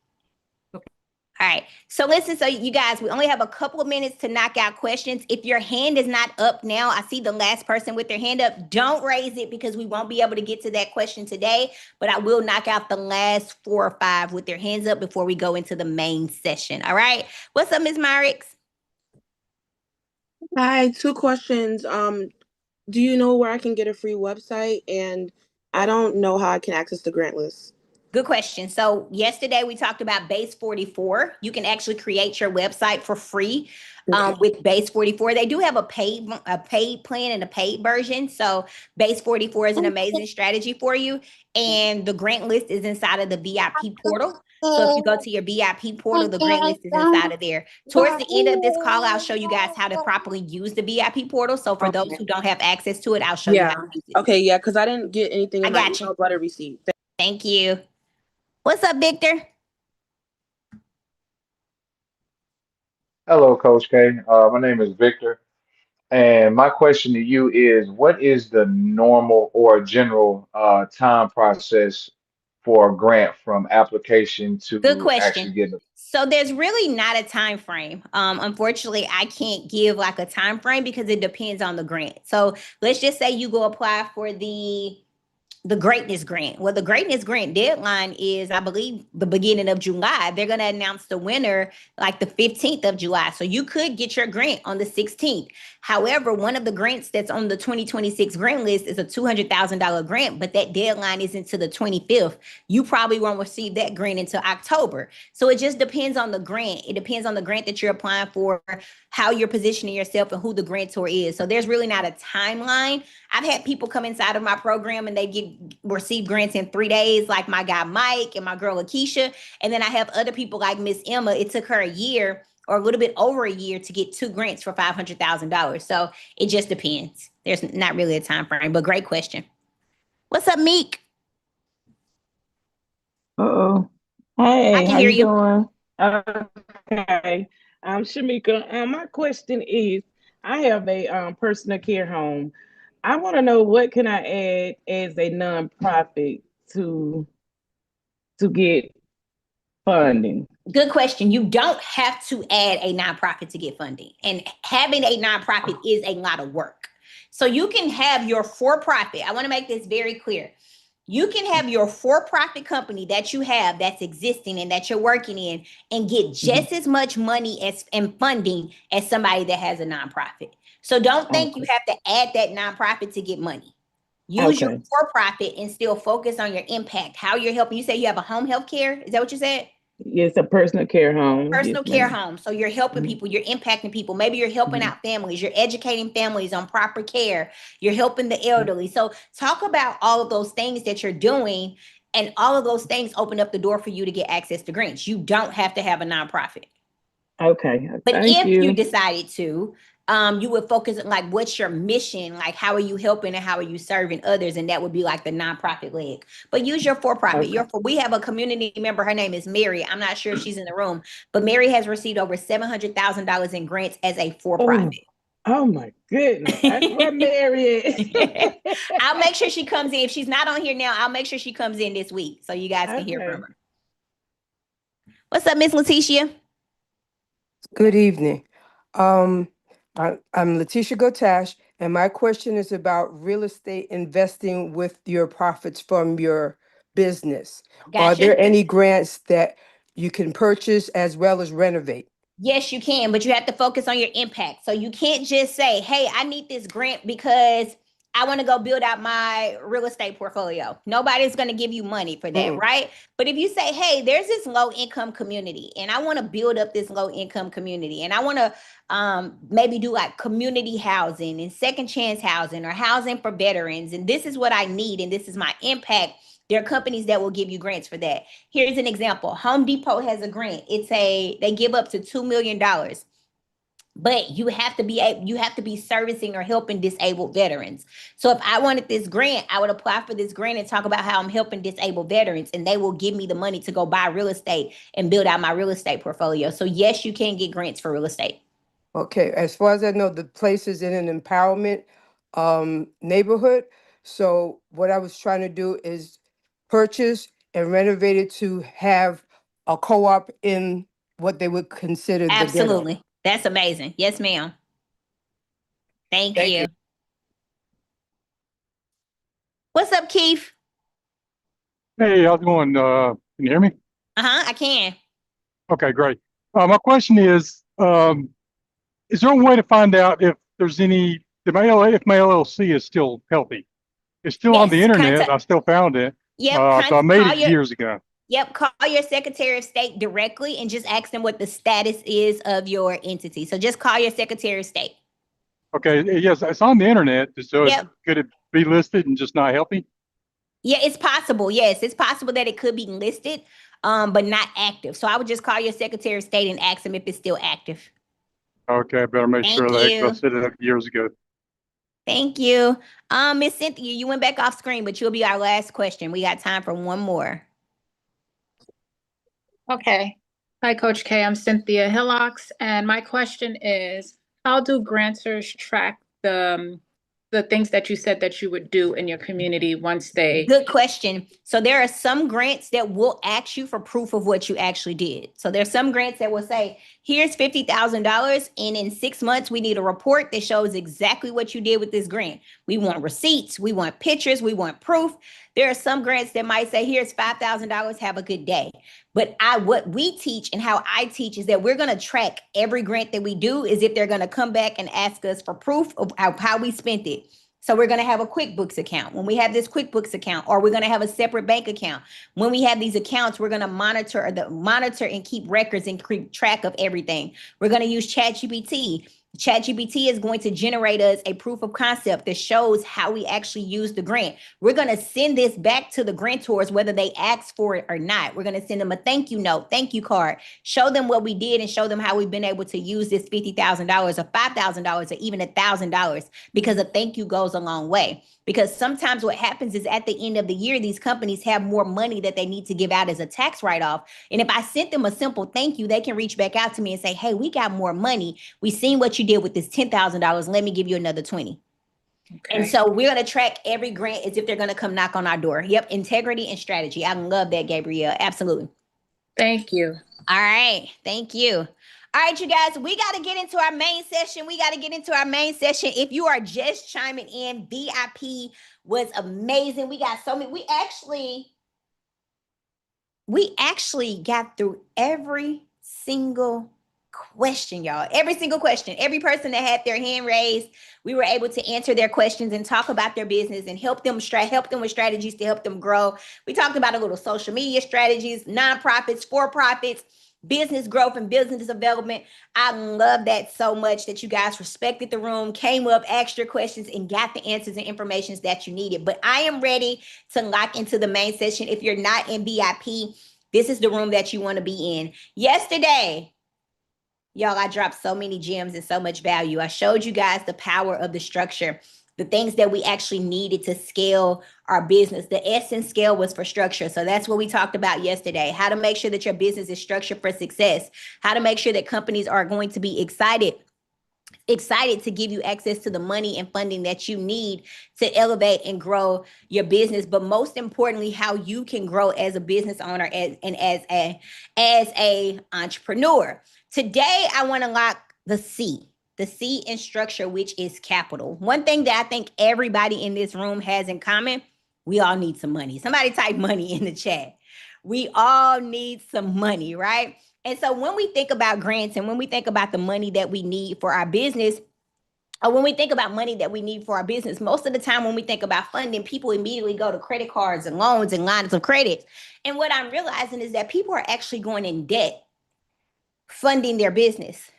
All right. So listen, so you guys, we only have a couple of minutes to knock out questions. If your hand is not up now, I see the last person with their hand up. Don't raise it because we won't be able to get to that question today, but I will knock out the last 4 or 5 with their hands up before we go into the main session. All right. What's up, Ms. Myrix? Hi, 2 questions. Do you know where I can get a free website? And I don't know how I can access the grant list. Good question. So yesterday we talked about Base 44. You can actually create your website for free with Base 44. They do have a paid plan and a paid version. So Base 44 is an amazing strategy for you. And the grant list is inside of the VIP portal. So if you go to your VIP portal, the grant list is inside of there. Towards the end of this call, I'll show you guys how to properly use the VIP portal. So for those who don't have access to it, I'll show you how to use it. Okay, yeah, because I didn't get anything in my email but a receipt. Thank you. What's up, Victor? Hello, Coach K. My name is Victor, and my question to you is, what is the normal or general time process for a grant from application Good to question. actually getting it? So there's really not a time frame. Unfortunately, I can't give like a time frame because it depends on the grant. So let's just say you go apply for the greatness grant. Well, the greatness grant deadline is, I believe, the beginning of July. They're going to announce the winner like the 15th of July. So you could get your grant on the 16th. However, one of the grants that's on the 2026 grant list is a $200,000 grant, but that deadline isn't to the 25th. You probably won't receive that grant until October. So it just depends on the grant. It depends on the grant that you're applying for, how you're positioning yourself, and who the grantor is. So there's really not a timeline. I've had people come inside of my program and they receive grants in 3 days, like my guy Mike and my girl Akeisha. And then I have other people like Miss Emma. It took her a year or a little bit over a year to get 2 grants for $500,000. So it just depends. There's not really a time frame, but great question. What's up, Meek? Uh-oh. I Hey, can how hear you you. doing? Okay. I'm Shamika. My question is, I have a personal care home. I want to know what can I add as a nonprofit to get funding? Good question. You don't have to add a nonprofit to get funding. And having a nonprofit is a lot of work. So you can have your for-profit. I want to make this very clear. You can have your for-profit company that you have that's existing and that you're working in and get just as much money as and funding as somebody that has a nonprofit. So don't think you have to add that nonprofit to get money. Use your Okay. for-profit and still focus on your impact, how you're helping. You say you have a home health care. Is that what you said? Yes, a personal care home. Yes, Personal care ma'am. home. So you're helping people, you're impacting people. Maybe you're helping out families, you're educating families on proper care, you're helping the elderly. So talk about all of those things that you're doing, and all of those things open up the door for you to get access to grants. You don't have to have a nonprofit. Okay. But Thank if you you. decided to, you would focus on like, what's your mission? Like, how are you helping and how are you serving others? And that would be like the nonprofit leg. But use your for-profit. Okay. We have a community member. Her name is Mary. I'm not sure if she's in the room, but Mary has received over $700,000 in grants as a for-profit. Oh my goodness. That's where Mary is. I'll make sure she comes in. If she's not on here now, I'll make sure she comes in this week so you guys can hear from her. What's up, Miss Letitia? Good evening. I'm Letitia Gotash, and my question is about real estate investing with your profits from your business. Are Gotcha. there any grants that you can purchase as well as renovate? Yes, you can, but you have to focus on your impact. So you can't just say, hey, I need this grant because I want to go build out my real estate portfolio. Nobody's going to give you money for that, right? But if you say, hey, there's this low income community and I want to build up this low income community and I want to maybe do like community housing and second chance housing or housing for veterans. And this is what I need. And this is my impact. There are companies that will give you grants for that. Here's an example. Home Depot has a grant. They give up to $2 million. But you have to be servicing or helping disabled veterans. So if I wanted this grant, I would apply for this grant and talk about how I'm helping disabled veterans, and they will give me the money to go buy real estate and build out my real estate portfolio. So yes, you can get grants for real estate. Okay, as far as I know, the place is in an empowerment neighborhood. So what I was trying to do is purchase and renovate it to have a co-op in what they would consider the ghetto. Absolutely. That's amazing. Yes, ma'am. Thank you. What's up, Keith? Hey, how's it going? Can you hear me? I can. Okay, great. My question is there a way to find out if there's any, if my LLC is still healthy? It's still on the Yes, internet. I still found it. Yep, So I made call it your years ago. Yep, call your Secretary of State directly and just ask them what the status is of your entity. So just call your Secretary of State. Okay, yes, it's on the internet. So Yep. could it be listed and just not healthy? Yeah, it's possible. Yes, it's possible that it could be listed, but not active. So I would just call your Secretary of State and ask them if it's still active. Okay, I better make Thank sure that I you. set it up years ago. Thank you. Miss Cynthia, you went back off screen, but you'll be our last question. We got time for one more. Okay. Hi, Coach K. I'm Cynthia Hillocks, and my question is, how do grantors track the the things that you said that you would do in your community once they... Good question. So there are some grants that will ask you for proof of what you actually did. So there's some grants that will say, here's $50,000, and in 6 months, we need a report that shows exactly what you did with this grant. We want receipts, we want pictures, we want proof. There are some grants that might say, here's $5,000, have a good day. But what we teach and how I teach is that we're going to track every grant that we do as if they're going to come back and ask us for proof of how we spent it. So we're going to have a QuickBooks account. When we have this QuickBooks account, or we're going to have a separate bank account. When we have these accounts, we're going to monitor and keep records and keep track of everything. We're going to use ChatGPT. ChatGPT is going to generate us a proof of concept that shows how we actually use the grant. We're going to send this back to the grantors, whether they ask for it or not. We're going to send them a thank you note, thank you card, show them what we did and show them how we've been able to use this $50,000 or $5,000 or even $1,000, because a thank you goes a long way. Because sometimes what happens is at the end of the year, these companies have more money that they need to give out as a tax write-off. And if I sent them a simple thank you, they can reach back out to me and say, hey, we got more money. We seen what you did with this $10,000. Let me give you another 20. Okay. And so we're going to track every grant as if they're going to come knock on our door. Yep. Integrity and strategy. I love that, Gabrielle. Absolutely. Thank you. All right. Thank you. All right, you guys, we got to get into our main session. If you are just chiming in, VIP was amazing. We got so many. We actually got through every single question, y'all. Every single question. Every person that had their hand raised, we were able to answer their questions and talk about their business and help them with strategies to help them grow. We talked about a little social media strategies, nonprofits, for-profits, business growth and business development. I love that so much that you guys respected the room, came up, asked your questions, and got the answers and information that you needed. But I am ready to lock into the main session. If you're not in VIP, this is the room that you want to be in. Yesterday, y'all, I dropped so many gems and so much value. I showed you guys the power of the structure, the things that we actually needed to scale our business. The S in scale was for structure. So that's what we talked about yesterday. How to make sure that your business is structured for success. How to make sure that companies are going to be excited to give you access to the money and funding that you need to elevate and grow your business. But most importantly, how you can grow as a business owner as a entrepreneur. Today, I want to lock the C in structure, which is capital. One thing that I think everybody in this room has in common, we all need some money. Somebody type money in the chat. We all need some money, right? And so when we think about grants and when we think about the money that we need for our business, or when we think about money that we need for our business, most of the time when we think about funding, people immediately go to credit cards and loans and lines of credit. And what I'm realizing is that people are actually going in debt funding their business.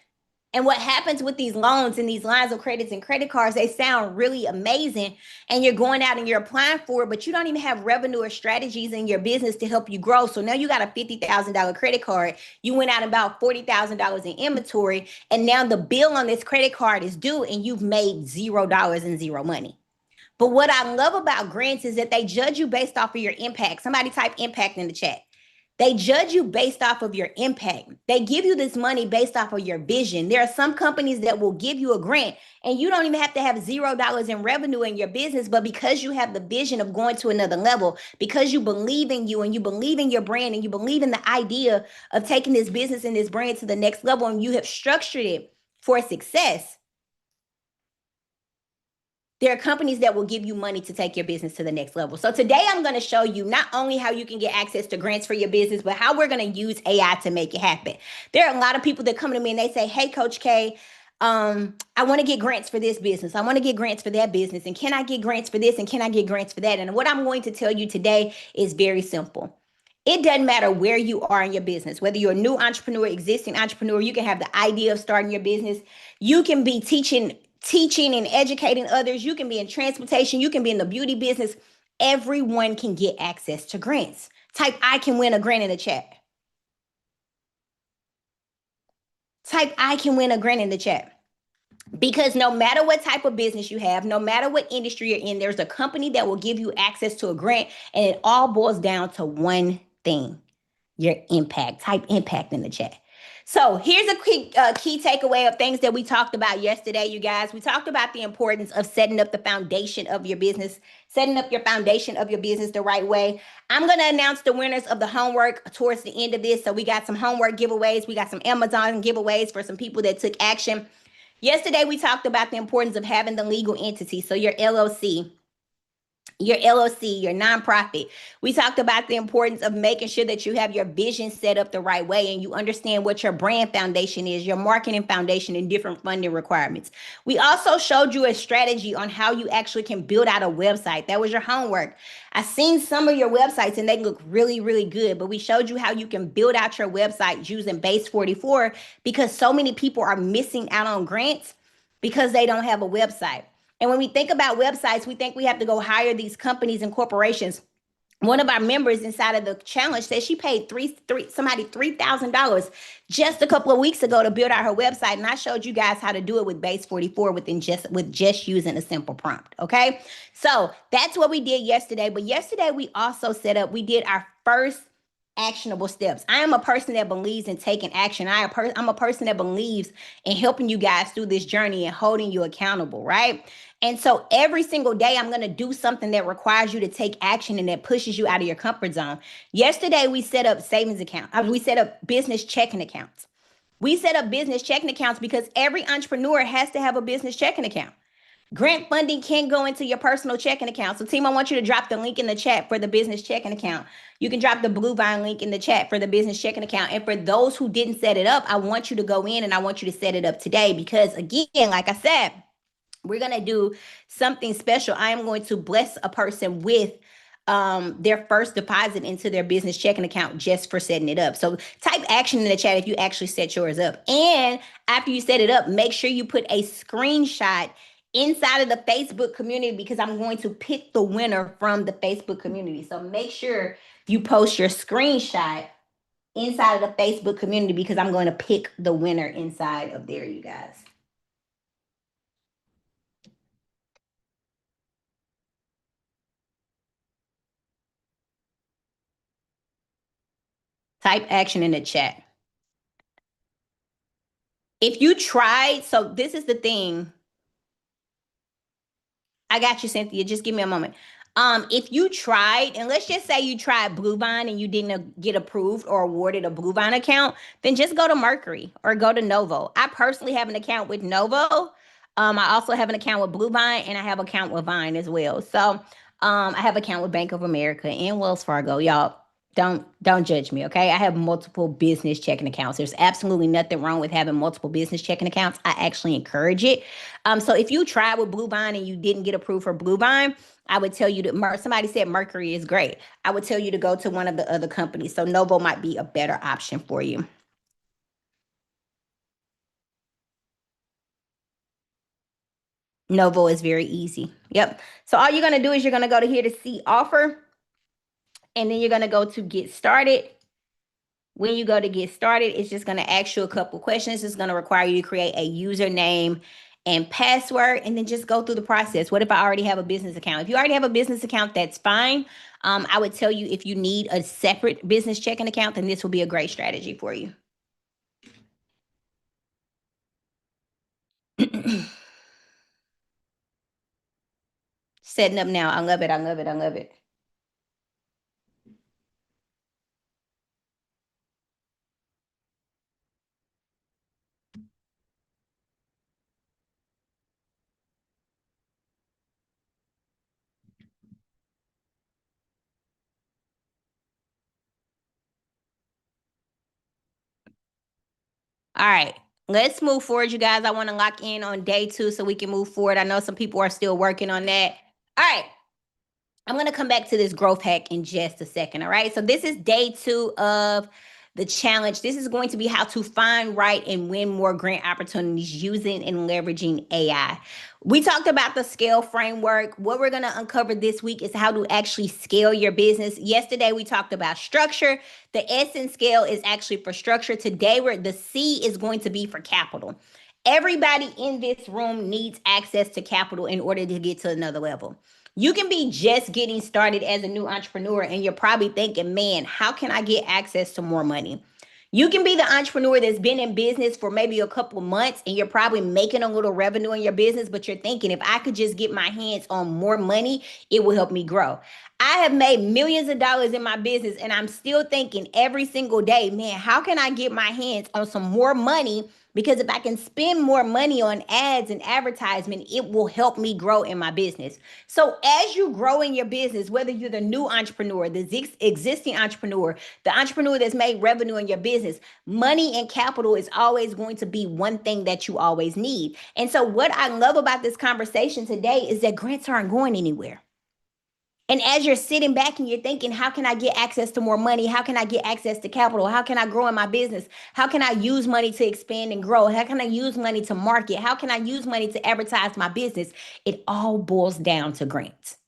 And what happens with these loans and these lines of credits and credit cards, they sound really amazing. And you're going out and you're applying for it, but you don't even have revenue or strategies in your business to help you grow. So now you got a $50,000 credit card. You went out about $40,000 in inventory. And now the bill on this credit card is due and you've made $0 and zero money. But what I love about grants is that they judge you based off of your impact. Somebody type impact in the chat. They judge you based off of your impact. They give you this money based off of your vision. There are some companies that will give you a grant and you don't even have to have $0 in revenue in your business, but because you have the vision of going to another level, because you believe in you and you believe in your brand and you believe in the idea of taking this business and this brand to the next level and you have structured it for success, there are companies that will give you money to take your business to the next level. So today I'm going to show you not only how you can get access to grants for your business, but how we're going to use AI to make it happen. There are a lot of people that come to me and they say, hey, Coach K, I want to get grants for this business. I want to get grants for that business. And can I get grants for this? And can I get grants for that? And what I'm going to tell you today is very simple. It doesn't matter where you are in your business, whether you're a new entrepreneur, existing entrepreneur, you can have the idea of starting your business. You can be teaching and educating others. You can be in transportation. You can be in the beauty business. Everyone can get access to grants. Type I can win a grant in the chat. Type I can win a grant in the chat. Because no matter what type of business you have, no matter what industry you're in, there's a company that will give you access to a grant. And it all boils down to one thing, your impact. Type impact in the chat. So here's a quick key takeaway of things that we talked about yesterday, you guys. We talked about the importance of setting up the foundation of your business, setting up your foundation of your business the right way. I'm going to announce the winners of the homework towards the end of this. So we got some homework giveaways. We got some Amazon giveaways for some people that took action. Yesterday, we talked about the importance of having the legal entity. So your LLC, your nonprofit. We talked about the importance of making sure that you have your vision set up the right way and you understand what your brand foundation is, your marketing foundation, and different funding requirements. We also showed you a strategy on how you actually can build out a website. That was your homework. I seen some of your websites and they look really, really good, but we showed you how you can build out your website using Base 44 because so many people are missing out on grants because they don't have a website. And when we think about websites, we think we have to go hire these companies and corporations. One of our members inside of the challenge said she paid somebody $3,000 just a couple of weeks ago to build out her website, and I showed you guys how to do it with Base 44 with just using a simple prompt. Okay, so that's what we did yesterday. But yesterday we also we did our first actionable steps. I am a person that believes in taking action. I'm a person that believes in helping you guys through this journey and holding you accountable, right? And so every single day, I'm going to do something that requires you to take action and that pushes you out of your comfort zone. Yesterday, we set up savings accounts. We set up business checking accounts. We set up business checking accounts because every entrepreneur has to have a business checking account. Grant funding can go into your personal checking account. So team, I want you to drop the link in the chat for the business checking account. You can drop the Bluevine link in the chat for the business checking account. And for those who didn't set it up, I want you to go in and I want you to set it up today because again, like I said, we're going to do something special. I am going to bless a person with their first deposit into their business checking account just for setting it up. So type action in the chat if you actually set yours up. And after you set it up, make sure you put a screenshot inside of the Facebook community because I'm going to pick the winner from the Facebook community. So make sure you post your screenshot inside of the Facebook community because I'm going to pick the winner inside of there, you guys. Type action in the chat. If you tried, so this is the thing. I got you, Cynthia. Just give me a moment. If you tried, and let's just say you tried Bluevine and you didn't get approved or awarded a Bluevine account, then just go to Mercury or go to Novo. I personally have an account with Novo. I also have an account with Bluevine and I have an account with Vine as well. So I have an account with Bank of America and Wells Fargo. Y'all, don't judge me, okay? I have multiple business checking accounts. There's absolutely nothing wrong with having multiple business checking accounts. I actually encourage it. So if you tried with Bluevine and you didn't get approved for Bluevine, I would tell you to, somebody said Mercury is great. I would tell you to go to one of the other companies. So Novo might be a better option for you. Novo is very easy. Yep. So all you're going to do is you're going to go to here to see offer. And then you're going to go to get started. When you go to get started, it's just going to ask you a couple questions. It's going to require you to create a username and password, and then just go through the process. What if I already have a business account? If you already have a business account, that's fine. I would tell you if you need a separate business checking account, then this will be a great strategy for you. Setting up now. I love it. I love it. I love it. All right, let's move forward, you guys. I want to lock in on day 2 so we can move forward. I know some people are still working on that. All right, I'm going to come back to this growth hack in just a second. All right, so this is day 2 of the challenge. This is going to be how to find, write, and win more grant opportunities using and leveraging AI. We talked about the scale framework. What we're going to uncover this week is how to actually scale your business. Yesterday, we talked about structure. The S in scale is actually for structure. Today, the C is going to be for capital. Everybody in this room needs access to capital in order to get to another level. You can be just getting started as a new entrepreneur and you're probably thinking, man, how can I get access to more money? You can be the entrepreneur that's been in business for maybe a couple months and you're probably making a little revenue in your business, but you're thinking, if I could just get my hands on more money, it will help me grow. I have made millions of dollars in my business and I'm still thinking every single day, man, how can I get my hands on some more money? Because if I can spend more money on ads and advertisement, it will help me grow in my business. So as you grow in your business, whether you're the new entrepreneur, the existing entrepreneur, the entrepreneur that's made revenue in your business, money and capital is always going to be one thing that you always need. And so what I love about this conversation today is that grants aren't going anywhere. And as you're sitting back and you're thinking, how can I get access to more money? How can I get access to capital? How can I grow in my business? How can I use money to expand and grow? How can I use money to market? How can I use money to advertise my business? It all boils down to grants,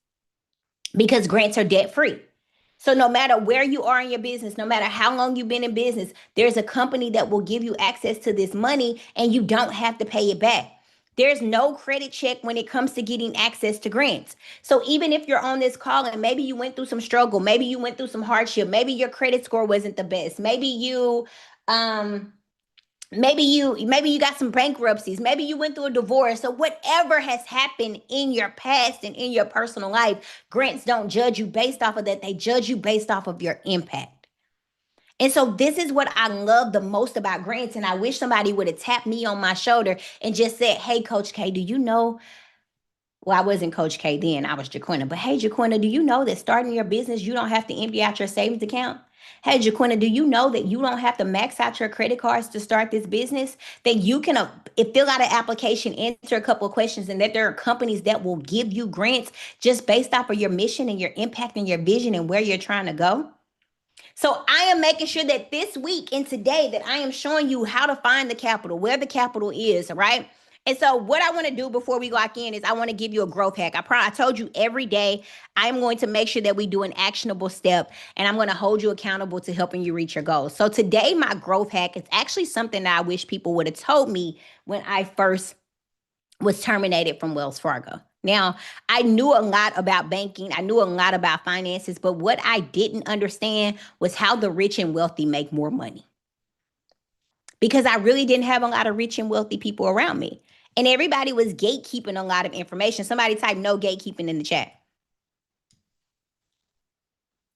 because grants are debt free. So no matter where you are in your business, no matter how long you've been in business, there's a company that will give you access to this money and you don't have to pay it back. There's no credit check when it comes to getting access to grants. So even if you're on this call and maybe you went through some struggle, maybe you went through some hardship, maybe your credit score wasn't the best, maybe you got some bankruptcies, maybe you went through a divorce. So whatever has happened in your past and in your personal life, grants don't judge you based off of that. They judge you based off of your impact. And so this is what I love the most about grants. And I wish somebody would have tapped me on my shoulder and just said, hey, Coach K, do you know? Well, I wasn't Coach K then, I was Jaquina. But hey, Jaquina, do you know that starting your business, you don't have to empty out your savings account? Hey, Jaquina, do you know that you don't have to max out your credit cards to start this business? That you can fill out an application, answer a couple of questions, and that there are companies that will give you grants just based off of your mission and your impact and your vision and where you're trying to go? So I am making sure that this week and today that I am showing you how to find the capital, where the capital is, right? And so what I want to do before we lock in is I want to give you a growth hack. I told you every day I'm going to make sure that we do an actionable step and I'm going to hold you accountable to helping you reach your goals. So today my growth hack is actually something that I wish people would have told me when I first was terminated from Wells Fargo. Now, I knew a lot about banking. I knew a lot about finances, but what I didn't understand was how the rich and wealthy make more money. Because I really didn't have a lot of rich and wealthy people around me. And everybody was gatekeeping a lot of information. Somebody type no gatekeeping in the chat.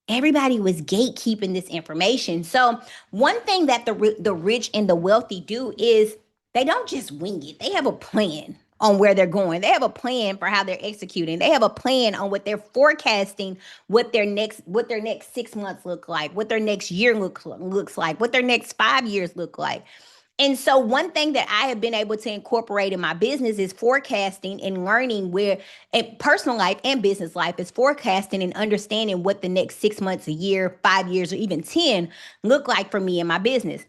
Everybody was gatekeeping this information. So one thing that the rich and the wealthy do is they don't just wing it. They have a plan on where they're going. They have a plan for how they're executing. They have a plan on what they're forecasting, what their next 6 months look like, what their next year looks like, what their next 5 years look like. And so one thing that I have been able to incorporate in my business is forecasting and learning where in personal life and business life is forecasting and understanding what the next 6 months, a year, 5 years, or even 10 look like for me and my business.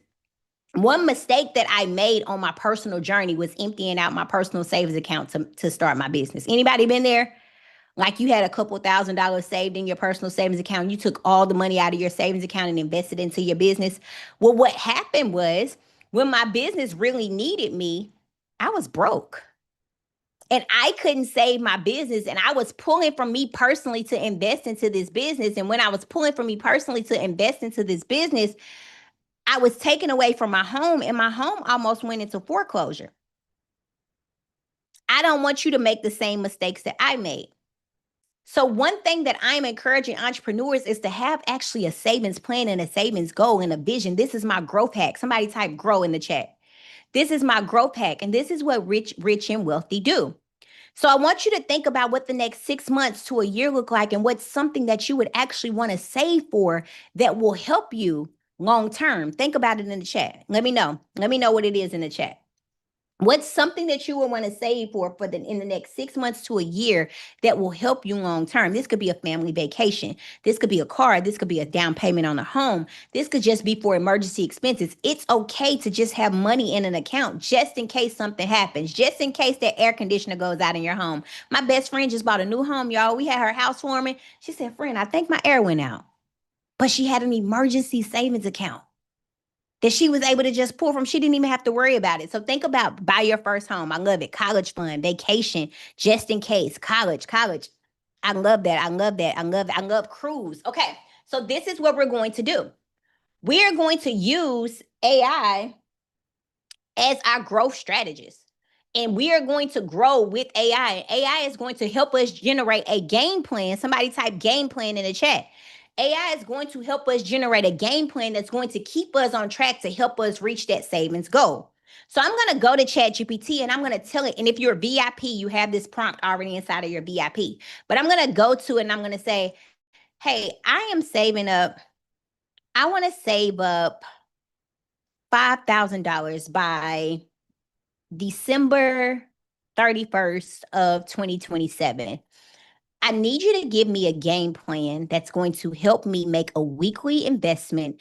One mistake that I made on my personal journey was emptying out my personal savings account to start my business. Anybody been there? Like you had a couple $1,000s saved in your personal savings account. You took all the money out of your savings account and invested into your business. Well, what happened was when my business really needed me, I was broke. And I couldn't save my business. And I was pulling from me personally to invest into this business. And when I was pulling from me personally to invest into this business, I was taken away from my home and my home almost went into foreclosure. I don't want you to make the same mistakes that I made. So one thing that I'm encouraging entrepreneurs is to have actually a savings plan and a savings goal and a vision. This is my growth hack. Somebody type grow in the chat. This is my growth hack. And this is what rich and wealthy do. So I want you to think about what the next 6 months to a year look like and what's something that you would actually want to save for that will help you long term. Think about it in the chat. Let me know. Let me know what it is in the chat. What's something that you would want to save for in the next 6 months to a year that will help you long term? This could be a family vacation. This could be a car. This could be a down payment on a home. This could just be for emergency expenses. It's okay to just have money in an account just in case something happens, just in case that air conditioner goes out in your home. My best friend just bought a new home, y'all. We had her housewarming. She said, friend, I think my air went out. But she had an emergency savings account that she was able to just pull from. She didn't even have to worry about it. So think about buy your first home. I love it. College fund, vacation, just in case, college. I love that. I love cruise. Okay. So this is what we're going to do. We are going to use AI as our growth strategist. And we are going to grow with AI. AI is going to help us generate a game plan. Somebody type game plan in the chat. AI is going to help us generate a game plan that's going to keep us on track to help us reach that savings goal. So I'm going to go to ChatGPT and I'm going to tell it. And if you're a VIP, you have this prompt already inside of your VIP. But I'm going to go to it and I'm going to say, hey, I am saving up. I want to save up $5,000 by December 31st of 2027. I need you to give me a game plan that's going to help me make a weekly investment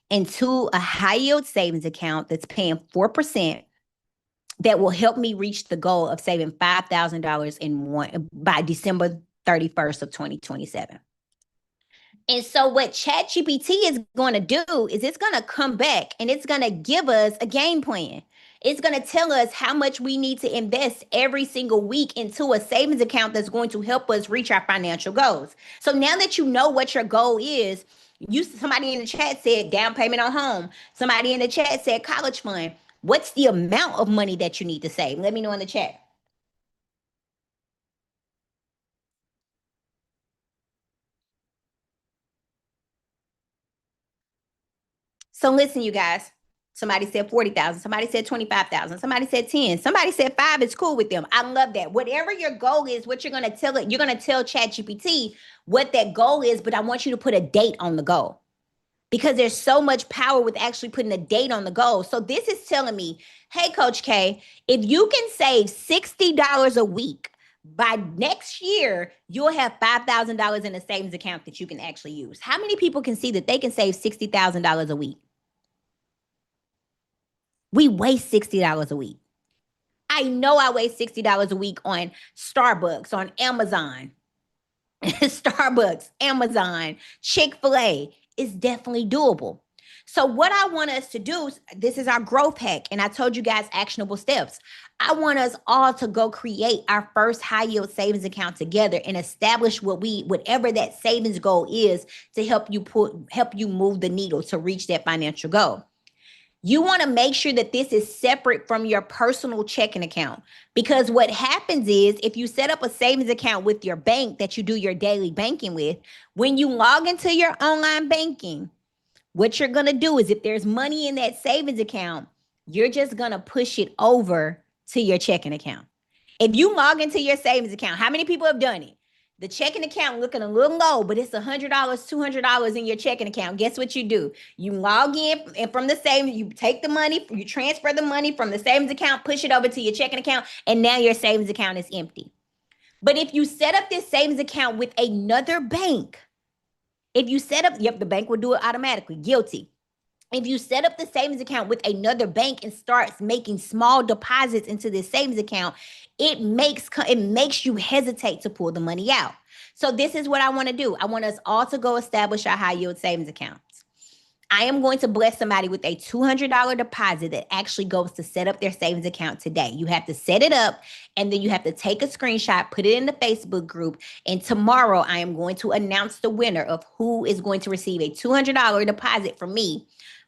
into a high yield savings account that's paying 4% that will help me reach the goal of saving $5,000 by December 31st of 2027. And so what ChatGPT is going to do is it's going to come back and it's going to give us a game plan. It's going to tell us how much we need to invest every single week into a savings account that's going to help us reach our financial goals. So now that you know what your goal is, somebody in the chat said down payment on home. Somebody in the chat said college fund. What's the amount of money that you need to save? Let me know in the chat. So listen, you guys. Somebody said 40,000. Somebody said 25,000. Somebody said 10. Somebody said 5 is cool with them. I love that. Whatever your goal is, what you're going to tell it, you're going to tell ChatGPT what that goal is, but I want you to put a date on the goal because there's so much power with actually putting a date on the goal. So this is telling me, hey, Coach K, if you can save $60 a week by next year, you'll have $5,000 in a savings account that you can actually use. How many people can see that they can save $60,000 a week? We waste $60 a week. I know I waste $60 a week on Starbucks, on Amazon. Starbucks, Amazon, Chick-fil-A is definitely doable. So what I want us to do, this is our growth hack, and I told you guys actionable steps. I want us all to go create our first high yield savings account together and establish whatever that savings goal is to help you move the needle to reach that financial goal. You want to make sure that this is separate from your personal checking account because what happens is if you set up a savings account with your bank that you do your daily banking with, when you log into your online banking, what you're going to do is if there's money in that savings account, you're just going to push it over to your checking account. If you log into your savings account, how many people have done it? The checking account looking a little low, but it's $100, $200 in your checking account. Guess what you do? You log in and from the savings, you take the money, you transfer the money from the savings account, push it over to your checking account, and now your savings account is empty. But if you set up this savings account with another bank, the bank will do it automatically. Guilty. If you set up the savings account with another bank and starts making small deposits into this savings account, it makes you hesitate to pull the money out. So this is what I want to do. I want us all to go establish our high yield savings accounts. I am going to bless somebody with a $200 deposit that actually goes to set up their savings account today. You have to set it up and then you have to take a screenshot, put it in the Facebook group. And tomorrow I am going to announce the winner of who is going to receive a $200 deposit from me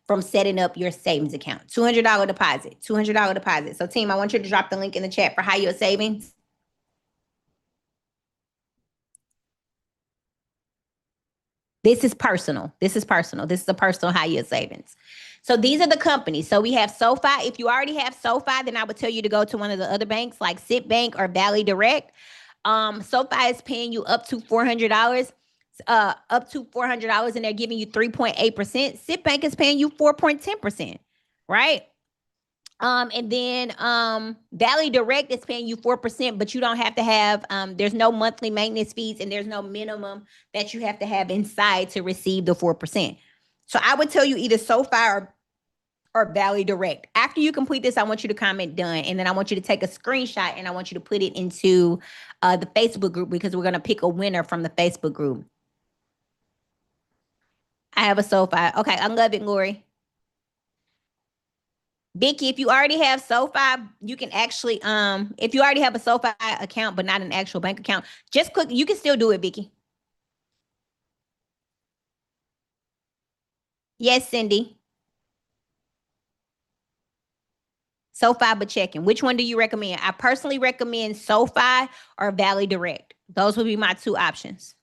from setting up your savings account. $200 deposit, $200 deposit. So team, I want you to drop the link in the chat for high yield savings. This is personal. This is a personal high yield savings. So these are the companies. So we have SoFi. If you already have SoFi, then I would tell you to go to one of the other banks like Citibank or Valley Direct. SoFi is paying you up to $400. And they're giving you 3.8%. Citibank is paying you 4.10%, right? And then Valley Direct is paying you 4%, but you don't have to have, there's no monthly maintenance fees and there's no minimum that you have to have inside to receive the 4%. So I would tell you either SoFi or Valley Direct. After you complete this, I want you to comment done. And then I want you to take a screenshot and I want you to put it into the Facebook group because we're going to pick a winner from the Facebook group. I have a SoFi. Okay, I love it, Lori. Vicky, if you already have SoFi, you can actually, if you already have a SoFi account, but not an actual bank account, just click, you can still do it, Vicky. Yes, Cindy. SoFi, but checking. Which one do you recommend? I personally recommend SoFi or Valley Direct. Those would be my two options.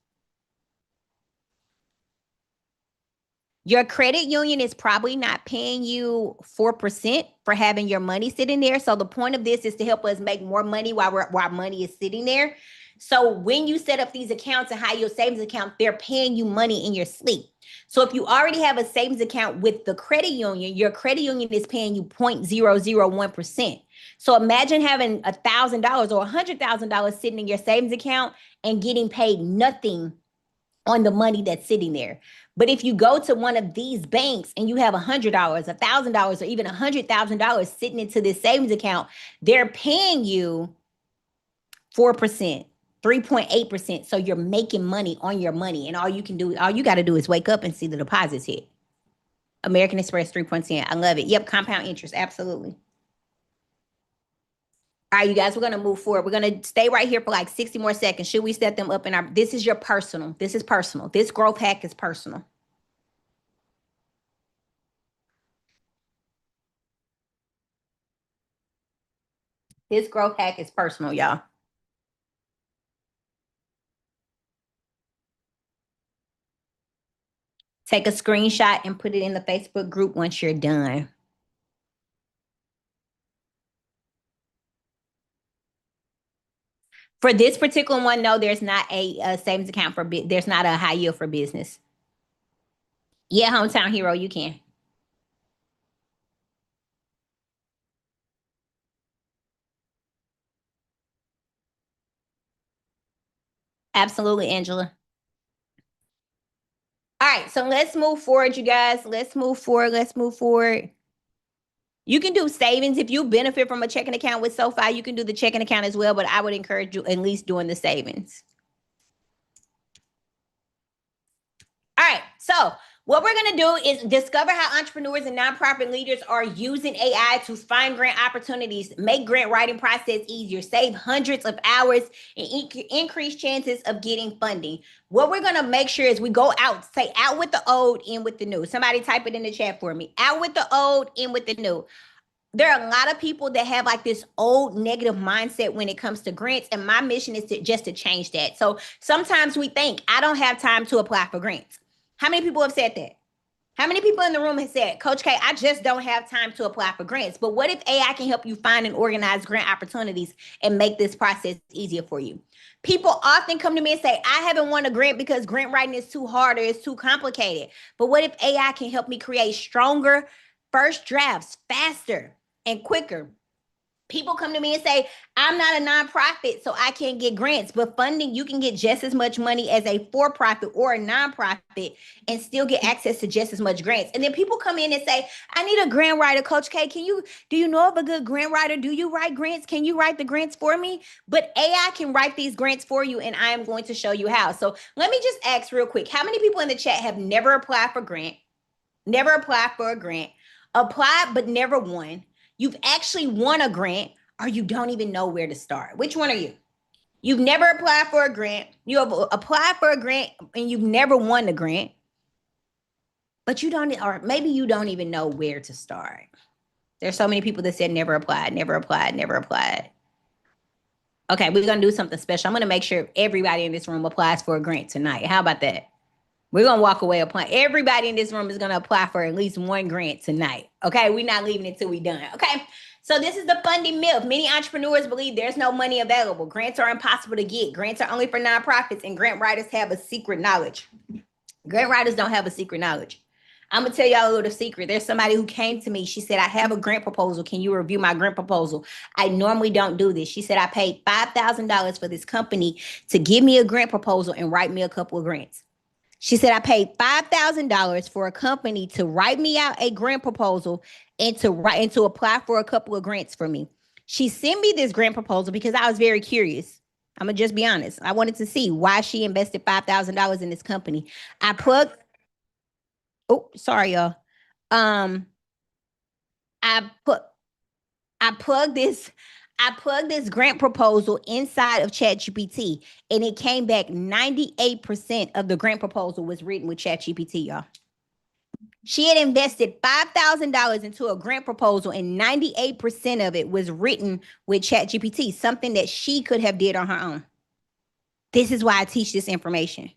Your credit union is probably not paying you 4% for having your money sitting there. So the point of this is to help us make more money while money is sitting there. So when you set up these accounts and high yield savings account, they're paying you money in your sleep. So if you already have a savings account with the credit union, your credit union is paying you 0.001%. So imagine having $1,000 or $100,000 sitting in your savings account and getting paid nothing on the money that's sitting there. But if you go to one of these banks and you have $100, $1,000, or even $100,000 sitting into this savings account, they're paying you 4%, 3.8%. So you're making money on your money. And all you got to do is wake up and see the deposits hit. American Express 3%. I love it. Yep, compound interest. Absolutely. All right, you guys, we're going to move forward. We're going to stay right here for like 60 more seconds. Should we set them up in our, this is your personal. This is personal. This growth hack is personal. This growth hack is personal, y'all. Take a screenshot and put it in the Facebook group once you're done. For this particular one, no, there's not a savings account for, there's not a high yield for business. Yeah, Hometown Hero, you can. Absolutely, Angela. All right, so let's move forward, you guys. Let's move forward. Let's move forward. You can do savings. If you benefit from a checking account with SoFi, you can do the checking account as well, but I would encourage you at least doing the savings. All right, so what we're going to do is discover how entrepreneurs and nonprofit leaders are using AI to find grant opportunities, make grant writing process easier, save hundreds of hours, and increase chances of getting funding. What we're going to make sure is we go out, say out with the old, in with the new. Somebody type it in the chat for me. Out with the old, in with the new. There are a lot of people that have like this old negative mindset when it comes to grants. And my mission is to change that. So sometimes we think, I don't have time to apply for grants. How many people have said that? How many people in the room have said, Coach K, I just don't have time to apply for grants? But what if AI can help you find and organize grant opportunities and make this process easier for you? People often come to me and say, I haven't won a grant because grant writing is too hard or it's too complicated. But what if AI can help me create stronger first drafts faster and quicker? People come to me and say, I'm not a nonprofit, so I can't get grants. But funding, you can get just as much money as a for-profit or a nonprofit and still get access to just as much grants. And then people come in and say, I need a grant writer. Coach K, do you know of a good grant writer? Do you write grants? Can you write the grants for me? But AI can write these grants for you, and I am going to show you how. So let me just ask real quick, how many people in the chat have never applied for grant, never applied for a grant, applied but never won? You've actually won a grant, or you don't even know where to start. Which one are you? You've never applied for a grant. You have applied for a grant and you've never won the grant, but you don't, or maybe you don't even know where to start. There's so many people that said never applied, never applied, never applied. Okay, we're going to do something special. I'm going to make sure everybody in this room applies for a grant tonight. How about that? We're going to walk away applying. Everybody in this room is going to apply for at least one grant tonight. Okay, we're not leaving it till we're done. Okay, so this is the funding myth. Many entrepreneurs believe there's no money available. Grants are impossible to get. Grants are only for nonprofits, and grant writers have a secret knowledge. Grant writers don't have a secret knowledge. I'm going to tell y'all a little secret. There's somebody who came to me. She said, I have a grant proposal. Can you review my grant proposal? I normally don't do this. She said, I paid $5,000 for this company to give me a grant proposal and write me a couple of grants. She said, I paid $5,000 for a company to write me out a grant proposal and to apply for a couple of grants for me. She sent me this grant proposal because I was very curious. I'm going to just be honest. I wanted to see why she invested $5,000 in this company. Oh, sorry, y'all. I plugged this grant proposal inside of ChatGPT, and it came back 98% of the grant proposal was written with ChatGPT, y'all. She had invested $5,000 into a grant proposal, and 98% of it was written with ChatGPT, something that she could have did on her own. This is why I teach this information.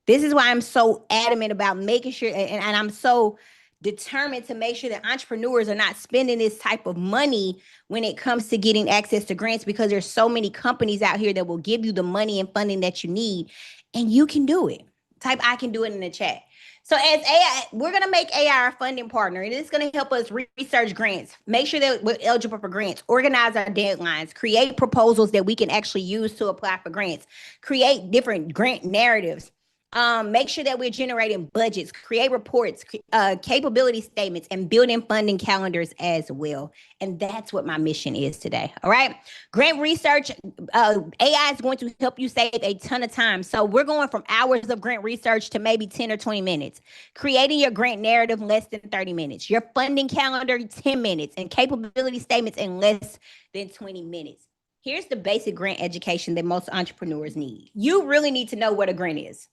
This is why I'm so adamant about making sure, and I'm so determined to make sure that entrepreneurs are not spending this type of money when it comes to getting access to grants, because there's so many companies out here that will give you the money and funding that you need, and you can do it. Type I can do it in the chat. So as AI, we're going to make AI our funding partner, and it's going to help us research grants, make sure that we're eligible for grants, organize our deadlines, create proposals that we can actually use to apply for grants, create different grant narratives, make sure that we're generating budgets, create reports, capability statements, and building funding calendars as well. And that's what my mission is today. All right. Grant research, AI is going to help you save a ton of time. So we're going from hours of grant research to maybe 10 or 20 minutes. Creating your grant narrative, less than 30 minutes. Your funding calendar, 10 minutes. And capability statements in less than 20 minutes. Here's the basic grant education that most entrepreneurs need. You really need to know what a grant is.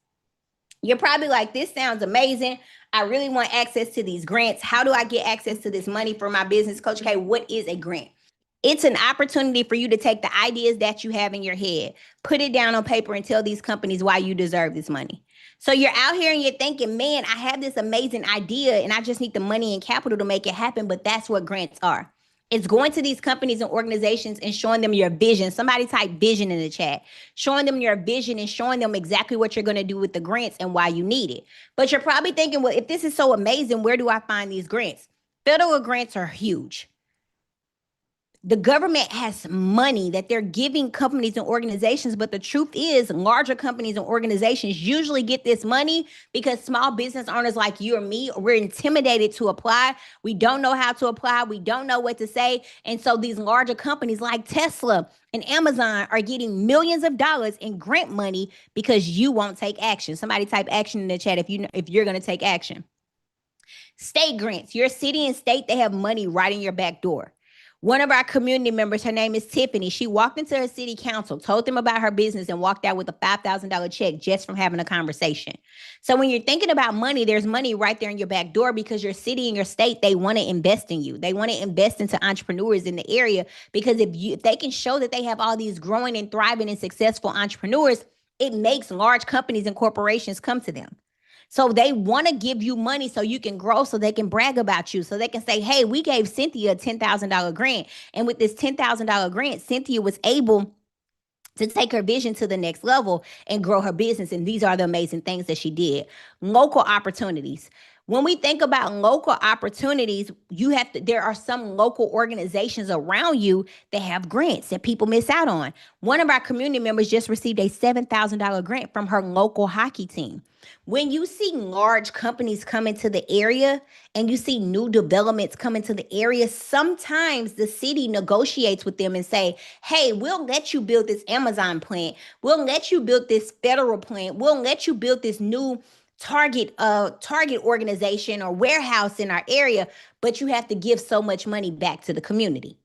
You're probably like, this sounds amazing. I really want access to these grants. How do I get access to this money for my business? Coach K, what is a grant? It's an opportunity for you to take the ideas that you have in your head, put it down on paper, and tell these companies why you deserve this money. So you're out here and you're thinking, man, I have this amazing idea and I just need the money and capital to make it happen. But that's what grants are. It's going to these companies and organizations and showing them your vision. Somebody type vision in the chat. Showing them your vision and showing them exactly what you're going to do with the grants and why you need it. But you're probably thinking, well, if this is so amazing, where do I find these grants? Federal grants are huge. The government has money that they're giving companies and organizations, but the truth is larger companies and organizations usually get this money because small business owners like you or me, we're intimidated to apply. We don't know how to apply. We don't know what to say. And so these larger companies like Tesla and Amazon are getting millions of dollars in grant money because you won't take action. Somebody type action in the chat if you're going to take action. State grants, your city and state, they have money right in your back door. One of our community members, her name is Tiffany. She walked into her city council, told them about her business, and walked out with a $5,000 check just from having a conversation. So when you're thinking about money, there's money right there in your back door because your city and your state, they want to invest in you. They want to invest into entrepreneurs in the area because if they can show that they have all these growing and thriving and successful entrepreneurs, it makes large companies and corporations come to them. So they want to give you money so you can grow, so they can brag about you, so they can say, hey, we gave Cynthia a $10,000 grant. And with this $10,000 grant, Cynthia was able to take her vision to the next level and grow her business. And these are the amazing things that she did. Local opportunities. When we think about local opportunities, there are some local organizations around you that have grants that people miss out on. One of our community members just received a $7,000 grant from her local hockey team. When you see large companies come into the area and you see new developments come into the area, sometimes the city negotiates with them and say, hey, we'll let you build this Amazon plant. We'll let you build this federal plant. We'll let you build this new Target organization or warehouse in our area, but you have to give so much money back to the community.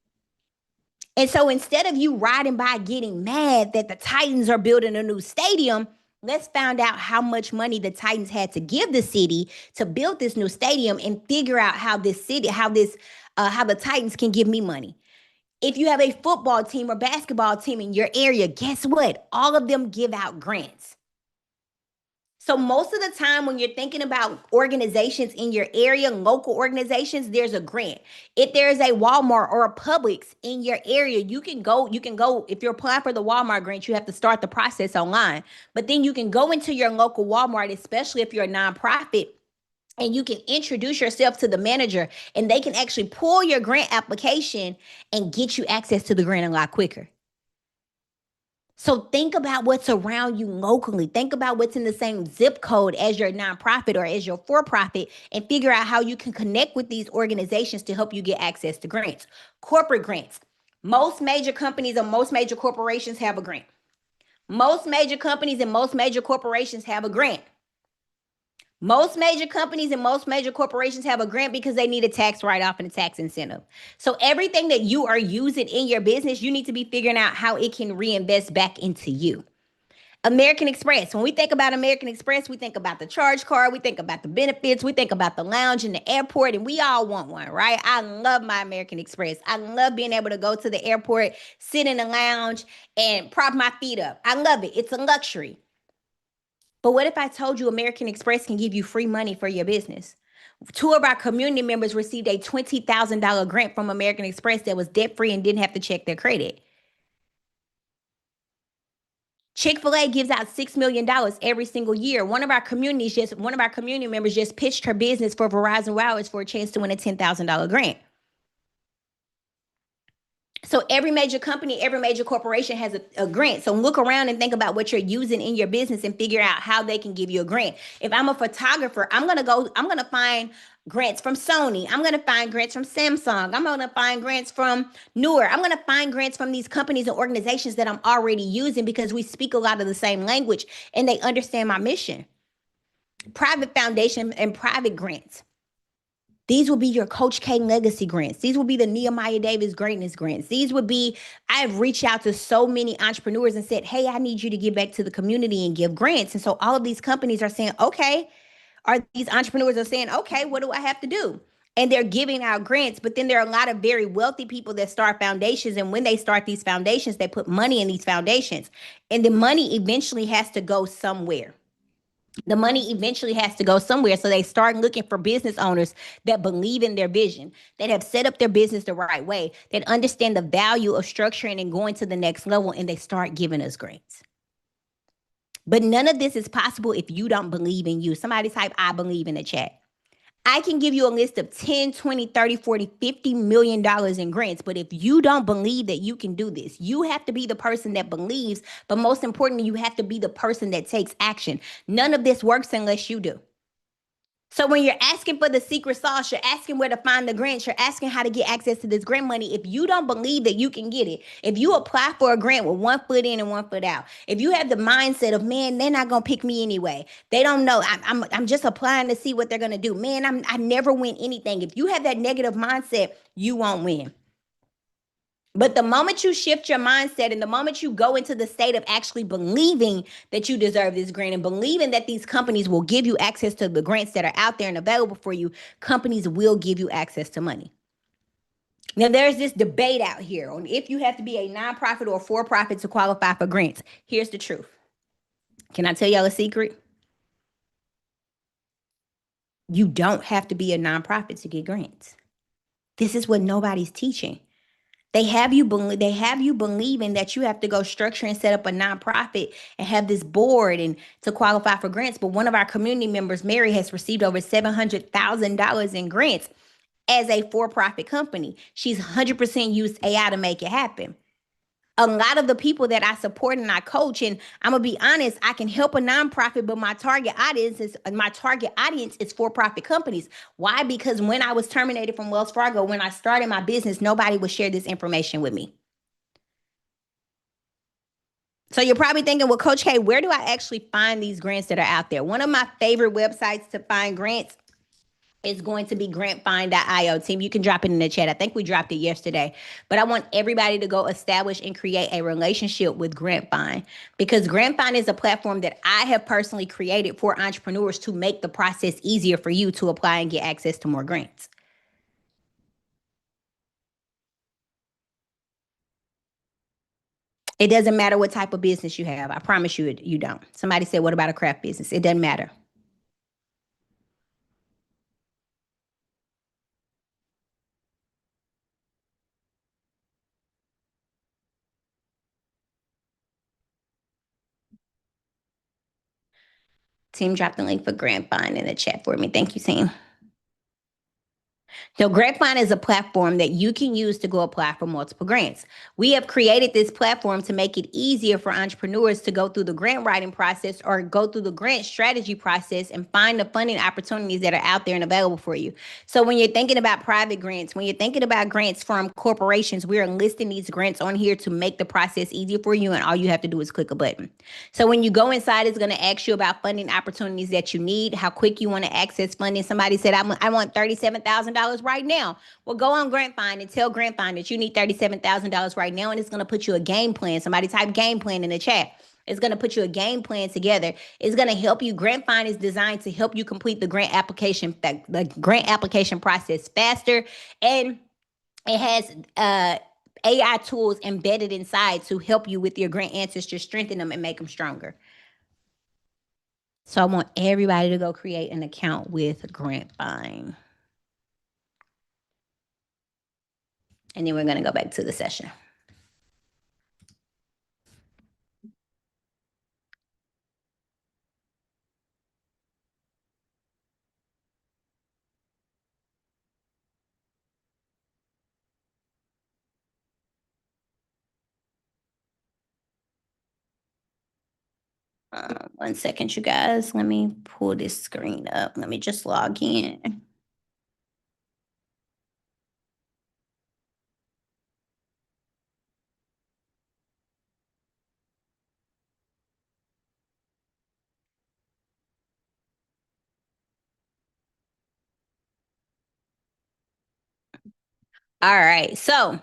And so instead of you riding by getting mad that the Titans are building a new stadium, let's find out how much money the Titans had to give the city to build this new stadium and figure out how the Titans can give me money. If you have a football team or basketball team in your area, guess what? All of them give out grants. So most of the time when you're thinking about organizations in your area, local organizations, there's a grant. If there's a Walmart or a Publix in your area, you can go, if you're applying for the Walmart grant, you have to start the process online. But then you can go into your local Walmart, especially if you're a nonprofit, and you can introduce yourself to the manager and they can actually pull your grant application and get you access to the grant a lot quicker. So think about what's around you locally. Think about what's in the same zip code as your nonprofit or as your for-profit and figure out how you can connect with these organizations to help you get access to grants. Corporate grants. Most major companies and most major corporations have a grant. Most major companies and most major corporations have a grant. Most major companies and most major corporations have a grant because they need a tax write-off and a tax incentive. So everything that you are using in your business, you need to be figuring out how it can reinvest back into you. American Express. When we think about American Express, we think about the charge card, we think about the benefits, we think about the lounge in the airport, and we all want one, right? I love my American Express. I love being able to go to the airport, sit in the lounge, and prop my feet up. I love it. It's a luxury. But what if I told you American Express can give you free money for your business? 2 of our community members received a $20,000 grant from American Express that was debt-free and didn't have to check their credit. Chick-fil-A gives out $6 million every single year. One of our community members just pitched her business for Verizon Wireless for a chance to win a $10,000 grant. So every major company, every major corporation has a grant. So look around and think about what you're using in your business and figure out how they can give you a grant. If I'm a photographer, I'm going to find grants from Sony. I'm going to find grants from Samsung. I'm going to find grants from Newer. I'm going to find grants from these companies and organizations that I'm already using because we speak a lot of the same language and they understand my mission. Private foundation and private grants. These will be your Coach K legacy grants. These will be the Nehemiah Davis greatness grants. These would be, I've reached out to so many entrepreneurs and said, hey, I need you to give back to the community and give grants. And so all of these companies are saying, okay, these entrepreneurs are saying, okay, what do I have to do? And they're giving out grants. But then there are a lot of very wealthy people that start foundations. And when they start these foundations, they put money in these foundations. And the money eventually has to go somewhere. The money eventually has to go somewhere. So they start looking for business owners that believe in their vision, that have set up their business the right way, that understand the value of structuring and going to the next level, and they start giving us grants. But none of this is possible if you don't believe in you. Somebody type, I believe in the chat. I can give you a list of 10, 20, 30, 40, $50 million in grants. But if you don't believe that you can do this, you have to be the person that believes. But most importantly, you have to be the person that takes action. None of this works unless you do. So when you're asking for the secret sauce, you're asking where to find the grants, you're asking how to get access to this grant money. If you don't believe that you can get it, if you apply for a grant with 1 foot in and 1 foot out, if you have the mindset of, man, they're not going to pick me anyway. They don't know. I'm just applying to see what they're going to do. Man, I never win anything. If you have that negative mindset, you won't win. But the moment you shift your mindset and the moment you go into the state of actually believing that you deserve this grant and believing that these companies will give you access to the grants that are out there and available for you, companies will give you access to money. Now, there's this debate out here on if you have to be a nonprofit or for-profit to qualify for grants. Here's the truth. Can I tell y'all a secret? You don't have to be a nonprofit to get grants. This is what nobody's teaching. They have you believing that you have to go structure and set up a nonprofit and have this board and to qualify for grants. But one of our community members, Mary, has received over $700,000 in grants as a for-profit company. She's 100% used AI to make it happen. A lot of the people that I support and I coach, and I'm gonna be honest, I can help a nonprofit, but my target audience is for-profit companies. Why? Because when I was terminated from Wells Fargo, when I started my business, nobody would share this information with me. So you're probably thinking, well, Coach K, where do I actually find these grants that are out there? One of my favorite websites to find grants is going to be grantfind.io. Team, you can drop it in the chat. I think we dropped it yesterday. But I want everybody to go establish and create a relationship with GrantFind, because GrantFind is a platform that I have personally created for entrepreneurs to make the process easier for you to apply and get access to more grants. It doesn't matter what type of business you have. I promise you, you don't. Somebody said, what about a craft business? It doesn't matter. Team, drop the link for GrantFind in the chat for me. Thank you, team. So GrantFind is a platform that you can use to go apply for multiple grants. We have created this platform to make it easier for entrepreneurs to go through the grant writing process or go through the grant strategy process and find the funding opportunities that are out there and available for you. So when you're thinking about private grants, when you're thinking about grants from corporations, we are listing these grants on here to make the process easier for you, and all you have to do is click a button. So when you go inside, it's going to ask you about funding opportunities that you need, how quick you want to access funding. Somebody said, I want $37,000 right now. Well, go on GrantFind and tell GrantFind that you need $37,000 right now, and it's going to put you a game plan. Somebody type game plan in the chat. It's going to put you a game plan together. It's going to help you. Grant Find is designed to help you complete the grant application process faster, and it has AI tools embedded inside to help you with your grant answers, to strengthen them and make them stronger. So I want everybody to go create an account with Grant Find. And then we're going to go back to the session. One second, you guys. Let me pull this screen up. Let me just log in. All right, so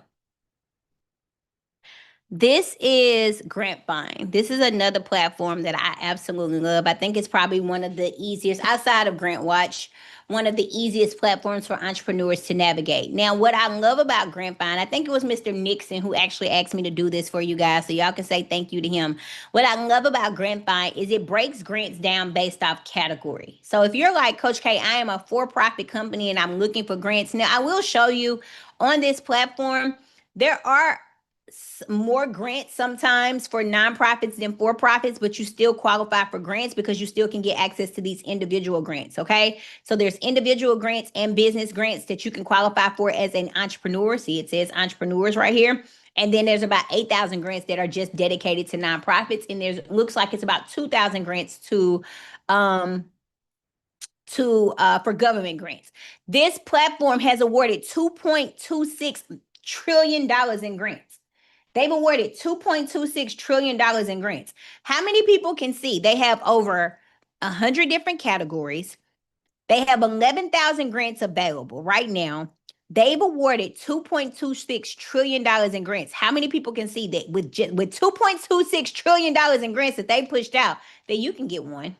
this is Grant Find. This is another platform that I absolutely love. I think it's probably one of the easiest, outside of Grant Watch, one of the easiest platforms for entrepreneurs to navigate. Now, what I love about Grant Find, I think it was Mr. Nixon who actually asked me to do this for you guys, so y'all can say thank you to him. What I love about Grant Find is it breaks grants down based off category. So if you're like, Coach K, I am a for-profit company and I'm looking for grants. Now, I will show you on this platform, there are more grants sometimes for nonprofits than for profits, but you still qualify for grants because you still can get access to these individual grants. Okay. So there's individual grants and business grants that you can qualify for as an entrepreneur. See, it says entrepreneurs right here. And then there's about 8,000 grants that are just dedicated to nonprofits. And there's, looks like it's about 2,000 grants for government grants. This platform has awarded $2.26 trillion in grants. They've awarded $2.26 trillion in grants. How many people can see? They have over 100 different categories. They have 11,000 grants available right now. They've awarded $2.26 trillion in grants. How many people can see that with $2.26 trillion in grants that they pushed out, that you can get one?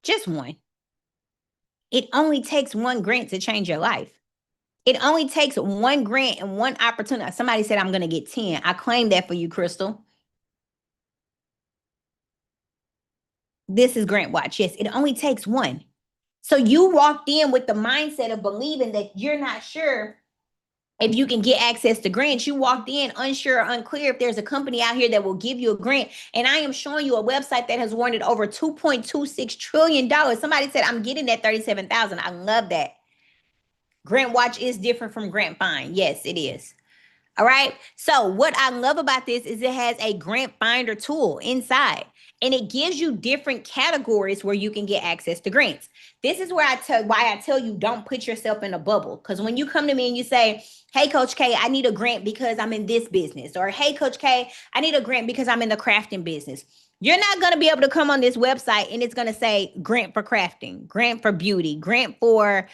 Just one. It only takes one grant to change your life. It only takes one grant and one opportunity. Somebody said, I'm going to get 10. I claim that for you, Crystal. This is Grant Watch. Yes, it only takes one. So you walked in with the mindset of believing that you're not sure if you can get access to grants. You walked in unsure or unclear if there's a company out here that will give you a grant. And I am showing you a website that has awarded over $2.26 trillion. Somebody said, I'm getting that 37,000. I love that. Grant Watch is different from Grant Find. Yes, it is. All right. So what I love about this is it has a grant finder tool inside, and it gives you different categories where you can get access to grants. This is where why I tell you don't put yourself in a bubble. Because when you come to me and you say, hey, Coach K, I need a grant because I'm in this business. Or hey, Coach K, I need a grant because I'm in the crafting business. You're not going to be able to come on this website and it's going to say grant for crafting, grant for beauty, grant for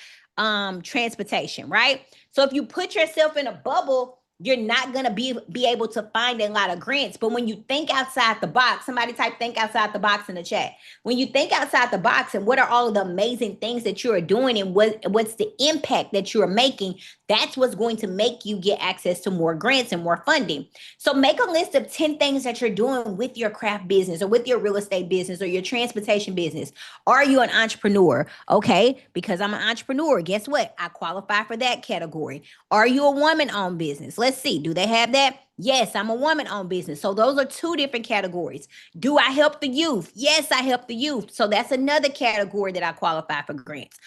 transportation, right? So if you put yourself in a bubble, you're not going to be able to find a lot of grants. But when you think outside the box, somebody type think outside the box in the chat. When you think outside the box and what are all of the amazing things that you are doing and what's the impact that you are making, that's what's going to make you get access to more grants and more funding. So make a list of 10 things that you're doing with your craft business or with your real estate business or your transportation business. Are you an entrepreneur? Okay, because I'm an entrepreneur, guess what? I qualify for that category. Are you a woman-owned business? Let's see. Do they have that? Yes, I'm a woman-owned business. So those are two different categories. Do I help the youth? Yes, I help the youth. So that's another category that I qualify for grants.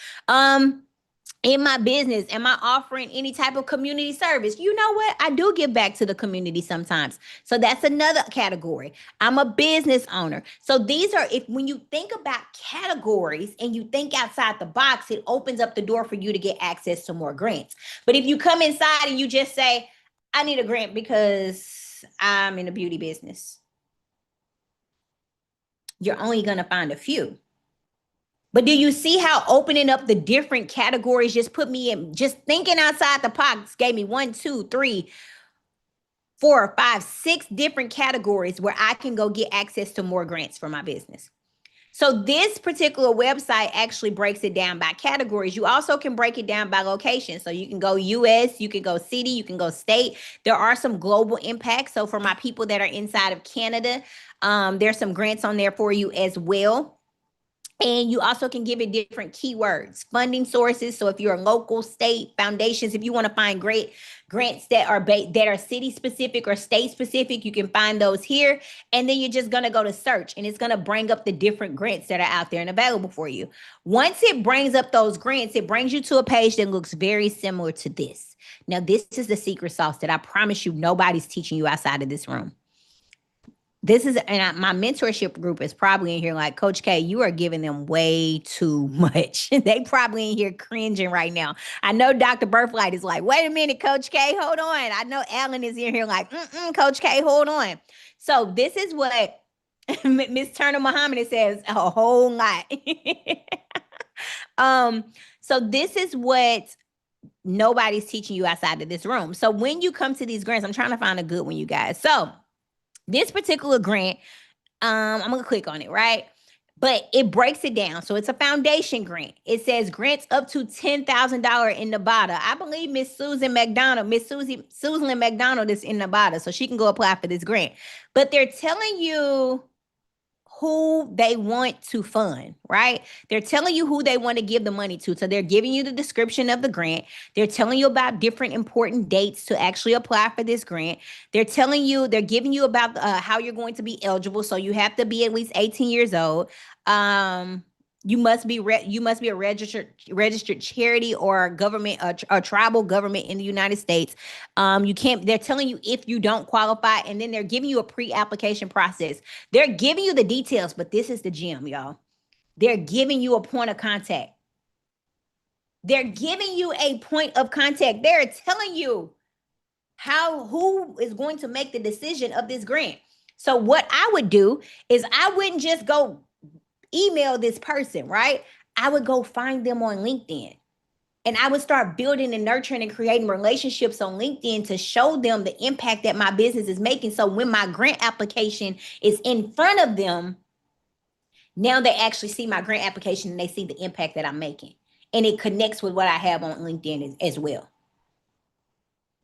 In my business, am I offering any type of community service? You know what? I do give back to the community sometimes. So that's another category. I'm a business owner. So these are, when you think about categories and you think outside the box, it opens up the door for you to get access to more grants. But if you come inside and you just say, I need a grant because I'm in a beauty business, you're only going to find a few. But do you see how opening up the different categories just put me in, just thinking outside the box gave me 1, 2, 3, 4, 5, 6 different categories where I can go get access to more grants for my business. So this particular website actually breaks it down by categories. You also can break it down by location. So you can go US, you can go city, you can go state. There are some global impacts. So for my people that are inside of Canada, there's some grants on there for you as well. And you also can give it different keywords, funding sources. So if you're a local, state, foundations, if you want to find great grants that are that are city specific or state specific, you can find those here. And then you're just going to go to search, and it's going to bring up the different grants that are out there and available for you. Once it brings up those grants, it brings you to a page that looks very similar to this. Now, this is the secret sauce that I promise you nobody's teaching you outside of this room. This is, and my mentorship group is probably in here like, Coach K, you are giving them way too much. They probably in here cringing right now. I know Dr. Birthlight is like, wait a minute, Coach K, hold on. I know Alan is in here like, Coach K, hold on. So this is what Miss Turner Muhammad says, a whole lot. So this is what nobody's teaching you outside of this room. So when you come to these grants, I'm trying to find a good one, you guys. So this particular grant, I'm going to click on it, right? But it breaks it down. So it's a foundation grant. It says grants up to $10,000 in Nevada. I believe Miss Susan McDonald is in Nevada, so she can go apply for this grant. But they're telling you who they want to fund, right? They're telling you who they want to give the money to. So they're giving you the description of the grant. They're telling you about different important dates to actually apply for this grant. They're giving you about how you're going to be eligible. So you have to be at least 18 years old. You must be a registered charity or government, a tribal government in the United States. They're telling you if you don't qualify, and then they're giving you a pre-application process. They're giving you the details, but this is the gem, y'all. They're giving you a point of contact. They're giving you a point of contact. They're telling you who is going to make the decision of this grant. So what I would do is I wouldn't just go email this person, right? I would go find them on LinkedIn, and I would start building and nurturing and creating relationships on LinkedIn to show them the impact that my business is making. So when my grant application is in front of them, now they actually see my grant application and they see the impact that I'm making, and it connects with what I have on LinkedIn as well.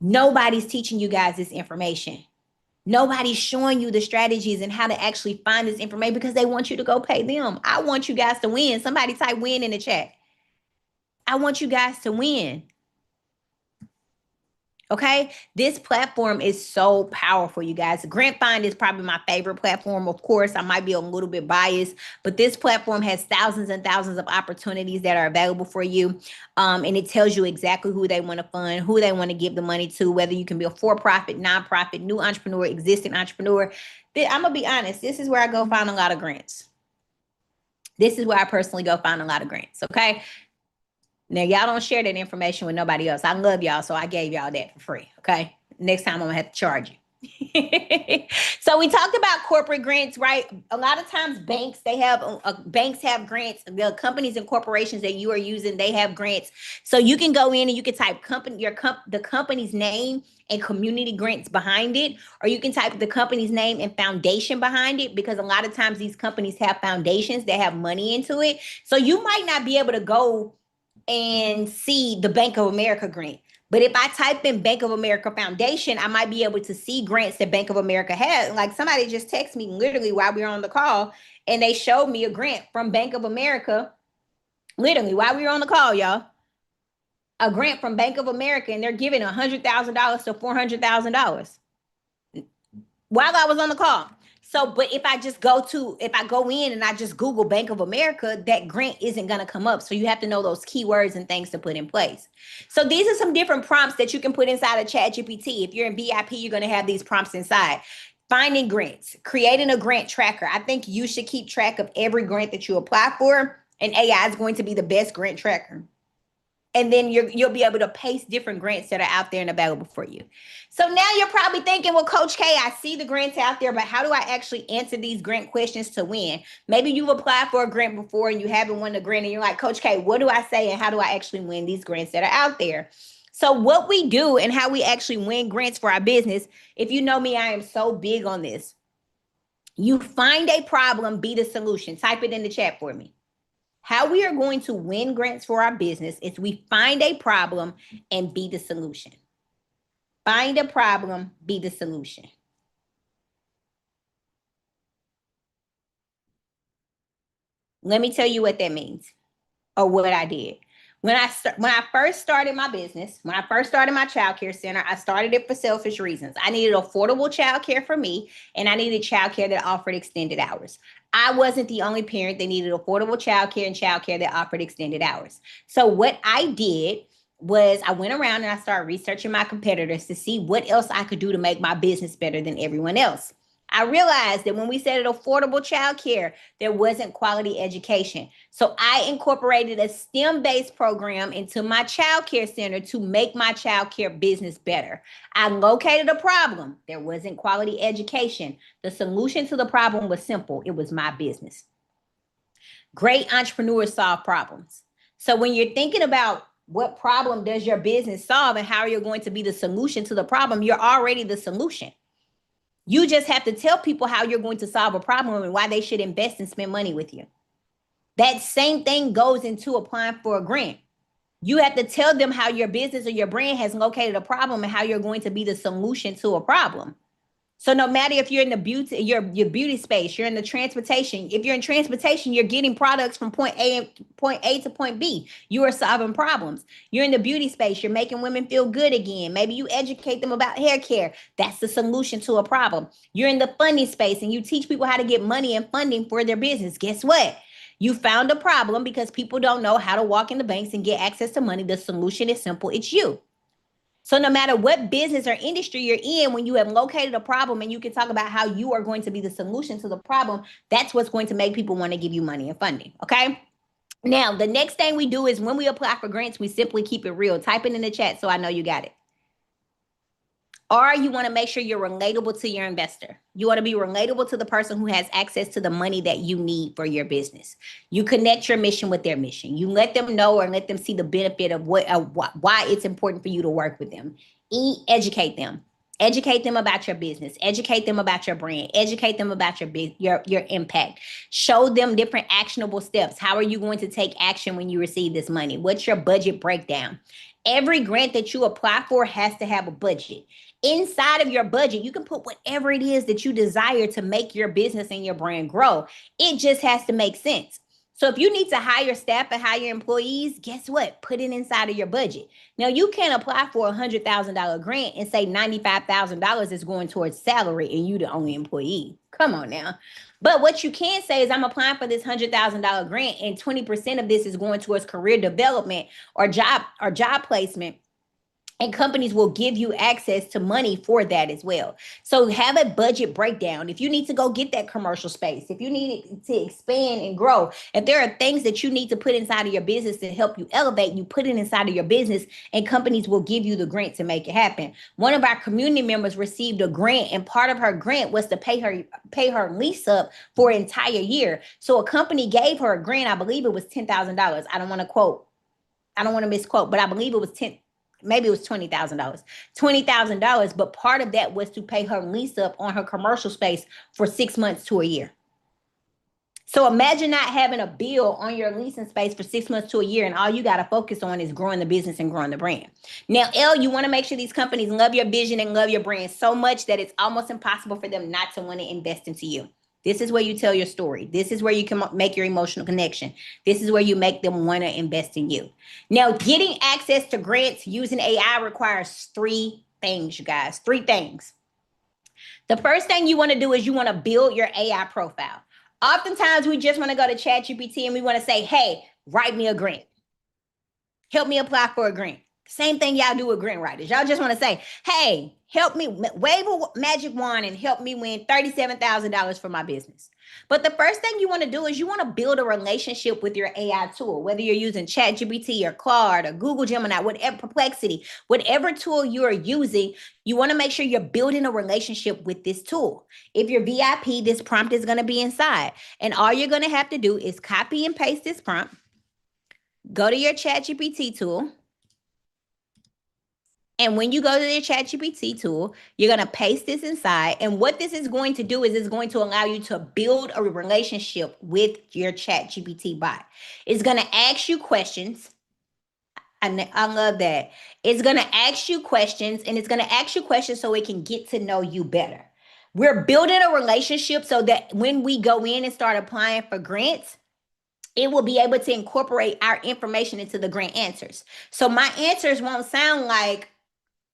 Nobody's teaching you guys this information. Nobody's showing you the strategies and how to actually find this information because they want you to go pay them. I want you guys to win. Somebody type win in the chat. I want you guys to win. Okay, this platform is so powerful, you guys. Grant Find is probably my favorite platform. Of course, I might be a little bit biased, but this platform has thousands and thousands of opportunities that are available for you. And it tells you exactly who they want to fund, who they want to give the money to, whether you can be a for-profit, nonprofit, new entrepreneur, existing entrepreneur. I'm going to be honest. This is where I go find a lot of grants. This is where I personally go find a lot of grants, okay? Now, y'all don't share that information with nobody else. I love y'all, so I gave y'all that for free, okay? Next time, I'm going to have to charge you. So we talked about corporate grants, right? A lot of times banks have grants. The companies and corporations that you are using, they have grants. So you can go in and you can type the company's name and community grants behind it, or you can type the company's name and foundation behind it, because a lot of times these companies have foundations that have money into it. So you might not be able to go and see the Bank of America grant. But if I type in Bank of America Foundation, I might be able to see grants that Bank of America has. Like somebody just texted me literally while we were on the call, and they showed me a grant from Bank of America, literally while we were on the call, y'all. A grant from Bank of America, and they're giving $100,000 to $400,000 while I was on the call. So, but if I go in and I just Google Bank of America, that grant isn't going to come up. So you have to know those keywords and things to put in place. So these are some different prompts that you can put inside of ChatGPT. If you're in VIP, you're going to have these prompts inside. Finding grants, creating a grant tracker. I think you should keep track of every grant that you apply for, and AI is going to be the best grant tracker. And then you'll be able to paste different grants that are out there and available for you. So now you're probably thinking, well, Coach K, I see the grants out there, but how do I actually answer these grant questions to win? Maybe you've applied for a grant before and you haven't won the grant, and you're like, Coach K, what do I say and how do I actually win these grants that are out there? So what we do and how we actually win grants for our business, if you know me, I am so big on this. You find a problem, be the solution. Type it in the chat for me. How we are going to win grants for our business is we find a problem and be the solution. Find a problem, be the solution. Let me tell you what that means, or what I did. When I first started my business, when I first started my childcare center, I started it for selfish reasons. I needed affordable childcare for me, and I needed childcare that offered extended hours. I wasn't the only parent that needed affordable childcare and childcare that offered extended hours. So what I did was I went around and I started researching my competitors to see what else I could do to make my business better than everyone else. I realized that when we said affordable childcare, there wasn't quality education. So I incorporated a STEM-based program into my childcare center to make my childcare business better. I located a problem. There wasn't quality education. The solution to the problem was simple. It was my business. Great entrepreneurs solve problems. So when you're thinking about what problem does your business solve and how you're going to be the solution to the problem, you're already the solution. You just have to tell people how you're going to solve a problem and why they should invest and spend money with you. That same thing goes into applying for a grant. You have to tell them how your business or your brand has located a problem and how you're going to be the solution to a problem. So no matter if you're in the beauty, your beauty space, you're in the transportation. If you're in transportation, you're getting products from point A to point B. You are solving problems. You're in the beauty space, you're making women feel good again. Maybe you educate them about hair care. That's the solution to a problem. You're in the funding space and you teach people how to get money and funding for their business. Guess what? You found a problem because people don't know how to walk in the banks and get access to money. The solution is simple. It's you. So no matter what business or industry you're in, when you have located a problem and you can talk about how you are going to be the solution to the problem, that's what's going to make people want to give you money and funding, okay? Now, the next thing we do is when we apply for grants, we simply keep it real. Type it in the chat so I know you got it. Or you want to make sure you're relatable to your investor. You want to be relatable to the person who has access to the money that you need for your business. You connect your mission with their mission. You let them know or let them see the benefit of why it's important for you to work with them. Educate them. Educate them about your business. Educate them about your brand. Educate them about your impact. Show them different actionable steps. How are you going to take action when you receive this money? What's your budget breakdown? Every grant that you apply for has to have a budget. Inside of your budget, you can put whatever it is that you desire to make your business and your brand grow. It just has to make sense. So if you need to hire staff and hire employees, guess what? Put it inside of your budget. Now, you can't apply for a $100,000 grant and say $95,000 is going towards salary and you the only employee. Come on now. But what you can say is I'm applying for this $100,000 grant and 20% of this is going towards career development or job placement. And companies will give you access to money for that as well. So have a budget breakdown. If you need to go get that commercial space, if you need to expand and grow, if there are things that you need to put inside of your business to help you elevate, you put it inside of your business and companies will give you the grant to make it happen. One of our community members received a grant and part of her grant was to pay her lease up for an entire year. So a company gave her a grant. I believe it was $10,000. I don't want to misquote, but I believe it was maybe it was $20,000. $20,000, but part of that was to pay her lease up on her commercial space for 6 months to a year. So imagine not having a bill on your leasing space for 6 months to a year, and all you got to focus on is growing the business and growing the brand. Now, you want to make sure these companies love your vision and love your brand so much that it's almost impossible for them not to want to invest into you. This is where you tell your story. This is where you can make your emotional connection. This is where you make them want to invest in you. Now, getting access to grants using AI requires 3 things, you guys. 3 things. The first thing you want to do is you want to build your AI profile. Oftentimes, we just want to go to ChatGPT and we want to say, hey, write me a grant. Help me apply for a grant. Same thing y'all do with grant writers. Y'all just want to say, hey, help me, wave a magic wand and help me win $37,000 for my business. But the first thing you want to do is you want to build a relationship with your AI tool, whether you're using ChatGPT or Claude or Google Gemini, whatever, Perplexity, whatever tool you are using, you want to make sure you're building a relationship with this tool. If you're VIP, this prompt is going to be inside. And all you're going to have to do is copy and paste this prompt, go to your ChatGPT tool, And when you go to the ChatGPT tool, you're going to paste this inside. And what this is going to do is it's going to allow you to build a relationship with your ChatGPT bot. It's going to ask you questions. I love that. It's going to ask you questions, and it's going to ask you questions so it can get to know you better. We're building a relationship so that when we go in and start applying for grants, it will be able to incorporate our information into the grant answers. So my answers won't sound like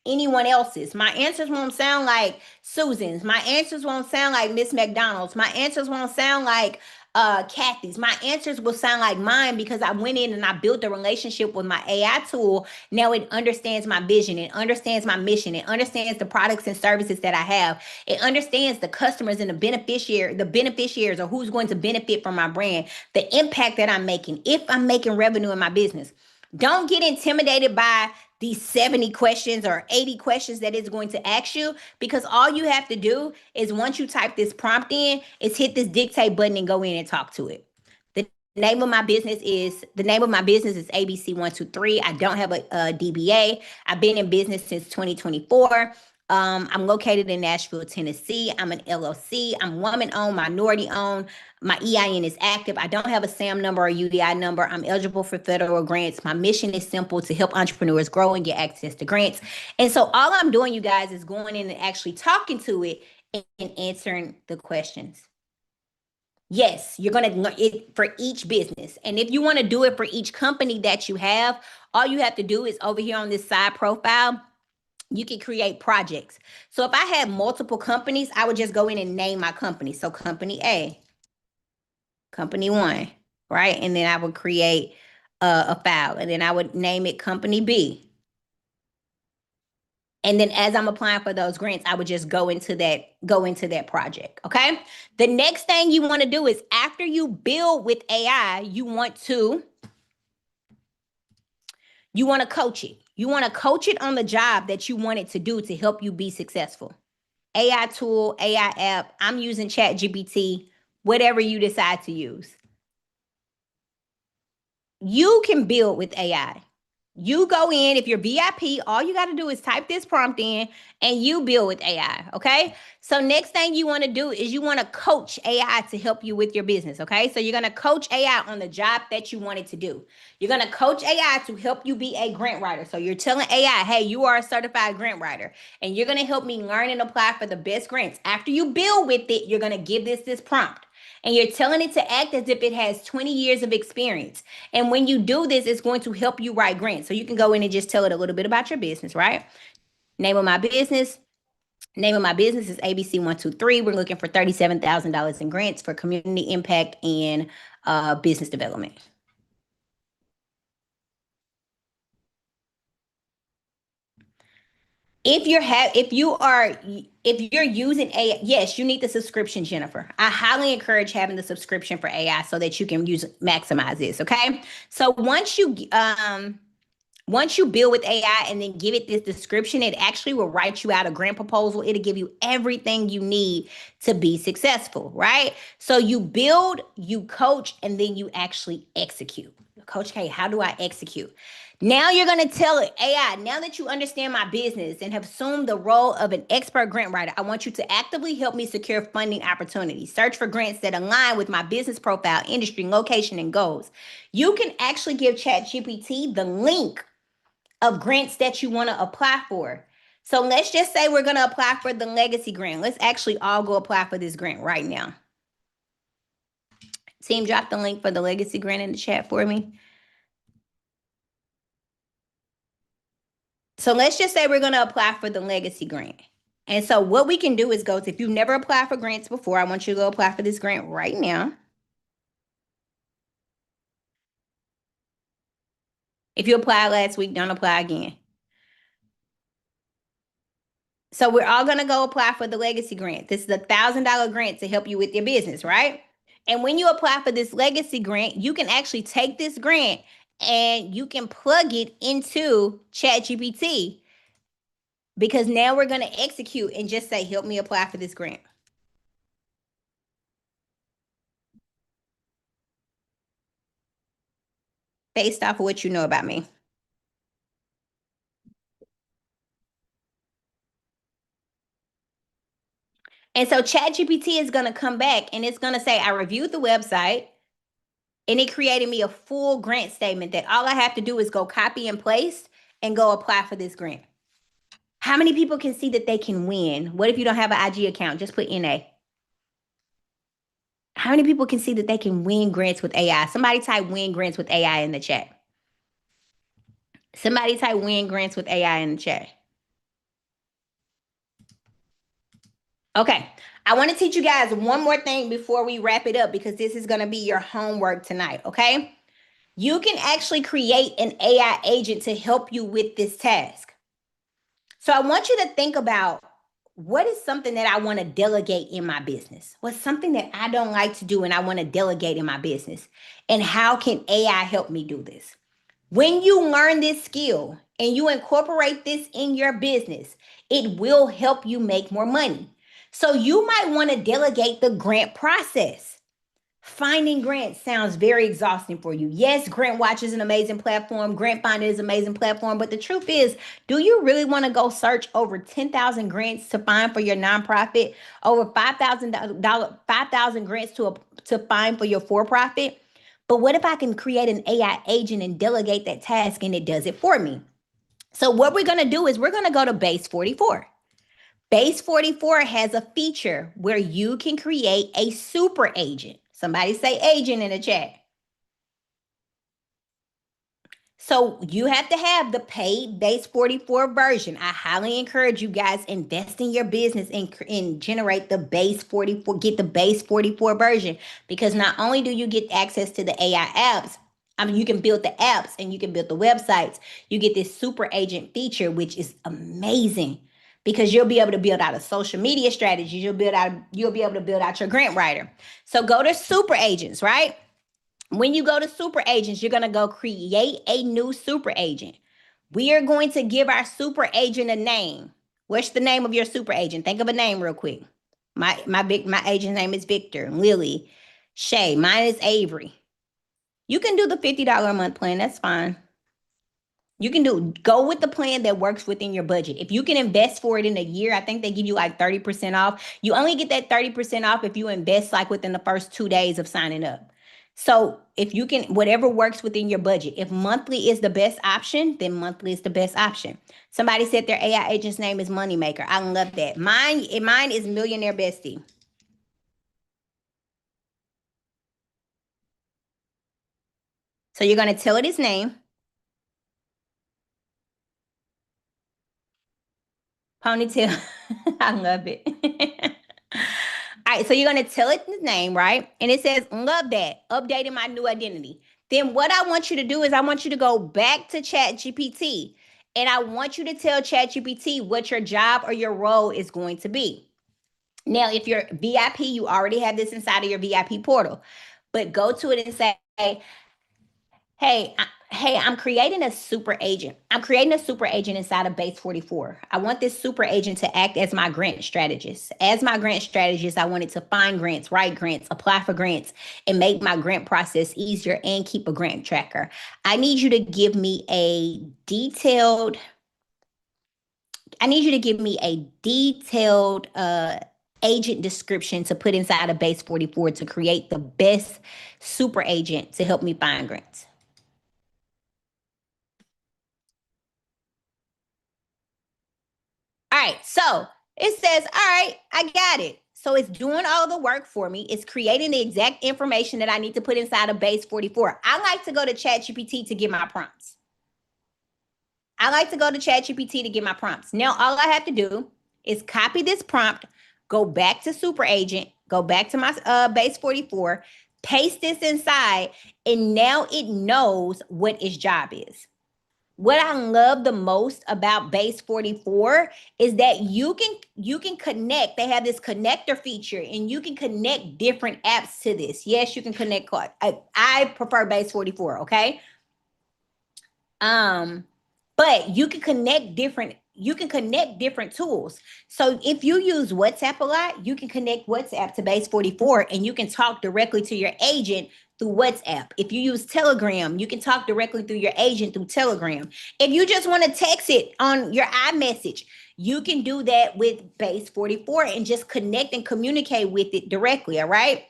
anyone else's. My answers won't sound like Susan's. My answers won't sound like Miss McDonald's. My answers won't sound like Kathy's. My answers will sound like mine because I went in and I built a relationship with my AI tool. Now it understands my vision. It understands my mission. It understands the products and services that I have. It understands the customers and the beneficiaries or who's going to benefit from my brand, the impact that I'm making, if I'm making revenue in my business. Don't get intimidated by these 70 questions or 80 questions that it's going to ask you, because all you have to do is once you type this prompt in, is hit this dictate button and go in and talk to it. The name of my business is ABC123. I don't have a DBA. I've been in business since 2024. I'm located in Nashville, Tennessee. I'm an LLC. I'm woman-owned, minority-owned. My EIN is active. I don't have a SAM number or UDI number. I'm eligible for federal grants. My mission is simple: to help entrepreneurs grow and get access to grants. And so all I'm doing, you guys, is going in and actually talking to it and answering the questions. Yes, you're going to it for each business. And if you want to do it for each company that you have, all you have to do is over here on this side profile, you can create projects. So if I had multiple companies, I would just go in and name my company. So company A, company 1, right? And then I would create a file, and then I would name it company B. And then as I'm applying for those grants, I would just go into that project, okay? The next thing you want to do is, after you build with AI, you want to coach it. You want to coach it on the job that you want it to do to help you be successful. AI tool, AI app, I'm using ChatGPT, whatever you decide to use. You can build with AI. You go in, if you're VIP, all you got to do is type this prompt in and you build with AI, okay? So next thing you want to do is you want to coach AI to help you with your business, okay? So you're going to coach AI on the job that you want it to do. You're going to coach AI to help you be a grant writer. So you're telling AI, hey, you are a certified grant writer, and you're going to help me learn and apply for the best grants. After you build with it, you're going to give this prompt. And you're telling it to act as if it has 20 years of experience. And when you do this, it's going to help you write grants. So you can go in and just tell it a little bit about your business, right? Name of my business. Name of my business is ABC123. We're looking for $37,000 in grants for community impact and business development. If you're using AI, yes, you need the subscription, Jennifer. I highly encourage having the subscription for AI so that you can maximize this. Okay. So once you build with AI and then give it this description, it actually will write you out a grant proposal. It'll give you everything you need to be successful, right? So you build, you coach, and then you actually execute. Coach K, how do I execute? Now you're going to tell it, AI, now that you understand my business and have assumed the role of an expert grant writer, I want you to actively help me secure funding opportunities. Search for grants that align with my business profile, industry, location, and goals. You can actually give ChatGPT the link of grants that you want to apply for. So let's just say we're going to apply for the legacy grant. Let's actually all go apply for this grant right now. Team, drop the link for the legacy grant in the chat for me. So let's just say we're going to apply for the legacy grant. And so what we can do is go to, if you've never applied for grants before, I want you to go apply for this grant right now. If you applied last week, don't apply again. So we're all going to go apply for the legacy grant. This is a $1,000 grant to help you with your business, right? And when you apply for this legacy grant, you can actually take this grant and you can plug it into ChatGPT, because now we're going to execute and just say, help me apply for this grant. Based off of what you know about me. And so ChatGPT is going to come back and it's going to say, I reviewed the website and it created me a full grant statement that all I have to do is go copy and paste and go apply for this grant. How many people can see that they can win? What if you don't have an IG account? Just put NA. How many people can see that they can win grants with AI? Somebody type win grants with AI in the chat. Somebody type win grants with AI in the chat. Okay, I want to teach you guys one more thing before we wrap it up because this is going to be your homework tonight, okay? You can actually create an AI agent to help you with this task. So I want you to think about what is something that I want to delegate in my business? What's something that I don't like to do and I want to delegate in my business? And how can AI help me do this? When you learn this skill and you incorporate this in your business, it will help you make more money. So you might want to delegate the grant process. Finding grants sounds very exhausting for you. Yes, Grant Watch is an amazing platform. Grant Finder is an amazing platform. But the truth is, do you really want to go search over 10,000 grants to find for your nonprofit? Over $5,000 grants to find for your for-profit? But what if I can create an AI agent and delegate that task and it does it for me? So what we're going to do is we're going to go to Base 44. Base 44 has a feature where you can create a super agent. Somebody say agent in the chat. So you have to have the paid Base 44 version. I highly encourage you guys invest in your business and generate the Base 44, get the Base 44 version, because not only do you get access to the AI apps, you can build the apps and you can build the websites. You get this super agent feature, which is amazing because you'll be able to build out a social media strategy. You'll be able to build out your grant writer. So go to super agents, right? When you go to super agents, you're going to go create a new super agent. We are going to give our super agent a name. What's the name of your super agent? Think of a name real quick. My agent's name is Victor, Lily, Shay. Mine is Avery. You can do the $50 a month plan. That's fine. You can go with the plan that works within your budget. If you can invest for it in a year, I think they give you like 30% off. You only get that 30% off if you invest like within the first 2 days of signing up. So if you can, whatever works within your budget, if monthly is the best option, then monthly is the best option. Somebody said their AI agent's name is Moneymaker. I love that. Mine is Millionaire Bestie. So you're going to tell it his name. Ponytail. I love it. All right, so you're going to tell it his name, right? And it says, love that, updating my new identity. Then what I want you to do is I want you to go back to ChatGPT and I want you to tell ChatGPT what your job or your role is going to be. Now, if you're VIP, you already have this inside of your VIP portal, but go to it and say, Hey, I'm creating a super agent. I'm creating a super agent inside of Base 44. I want this super agent to act as my grant strategist. As my grant strategist, I want it to find grants, write grants, apply for grants, and make my grant process easier and keep a grant tracker. I need you to give me a detailed agent description to put inside of Base 44 to create the best super agent to help me find grants. All right, so it says, all right, I got it. So it's doing all the work for me. It's creating the exact information that I need to put inside of Base 44. I like to go to ChatGPT to get my prompts. Now, all I have to do is copy this prompt, go back to Super Agent, go back to my Base 44, paste this inside, and now it knows what its job is. What I love the most about Base 44 is that you can connect. They have this connector feature and you can connect different apps to this. Yes, you can connect. I prefer Base 44, okay? But you can connect different tools. So if you use WhatsApp a lot, you can connect WhatsApp to Base 44 and you can talk directly to your agent through WhatsApp. If you use Telegram, you can talk directly through your agent through Telegram. If you just want to text it on your iMessage, you can do that with Base 44 and just connect and communicate with it directly, all right?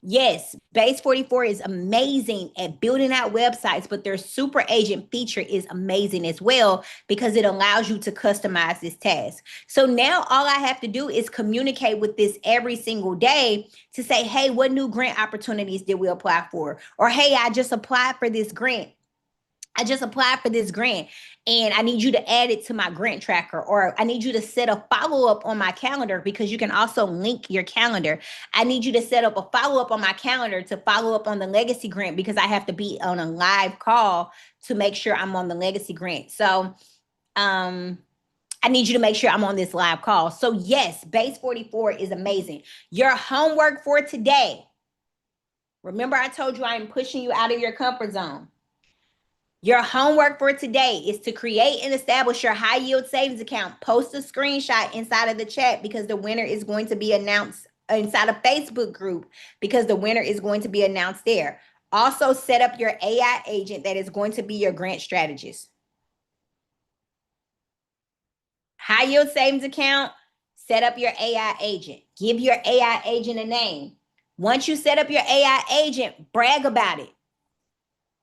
Yes, Base 44 is amazing at building out websites, but their super agent feature is amazing as well because it allows you to customize this task. So now all I have to do is communicate with this every single day to say, hey, what new grant opportunities did we apply for? Or, hey, I just applied for this grant. And I need you to add it to my grant tracker, or I need you to set a follow-up on my calendar because you can also link your calendar. I need you to set up a follow-up on my calendar to follow up on the legacy grant because I have to be on a live call to make sure I'm on the legacy grant. So I need you to make sure I'm on this live call. So yes, Base 44 is amazing. Your homework for today. Remember I told you I am pushing you out of your comfort zone. Your homework for today is to create and establish your high yield savings account. Post a screenshot inside of the chat because the winner is going to be announced inside a Facebook group because the winner is going to be announced there. Also set up your AI agent that is going to be your grant strategist. High yield savings account, set up your AI agent. Give your AI agent a name. Once you set up your AI agent, brag about it.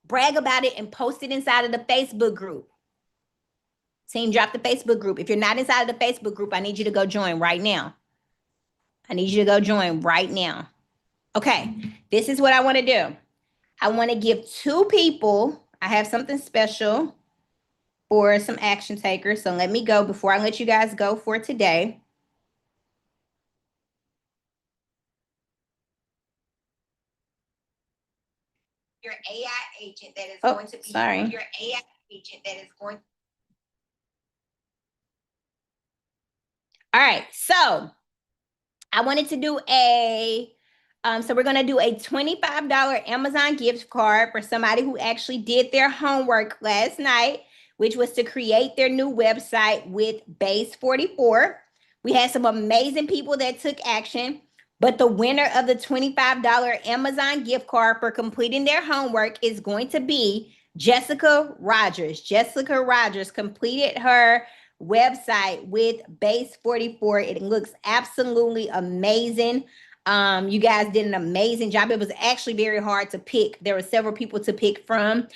Brag about it and post it inside of the Facebook group. Team, drop the Facebook group. If you're not inside of the Facebook group, I need you to go join right now. I need you to go join right now. Okay, this is what I want to do. I want to give 2 people, I have something special for some action takers. So let me go before I let you guys go for today. Your AI agent that is going to be your AI agent that is going. All right, so I wanted to do so we're going to do a $25 Amazon gift card for somebody who actually did their homework last night, which was to create their new website with Base 44. We had some amazing people that took action, but the winner of the $25 Amazon gift card for completing their homework is going to be Jessica Rogers. Jessica Rogers completed her website with Base 44. It looks absolutely amazing. You guys did an amazing job. It was actually very hard to pick. There were several people to pick from.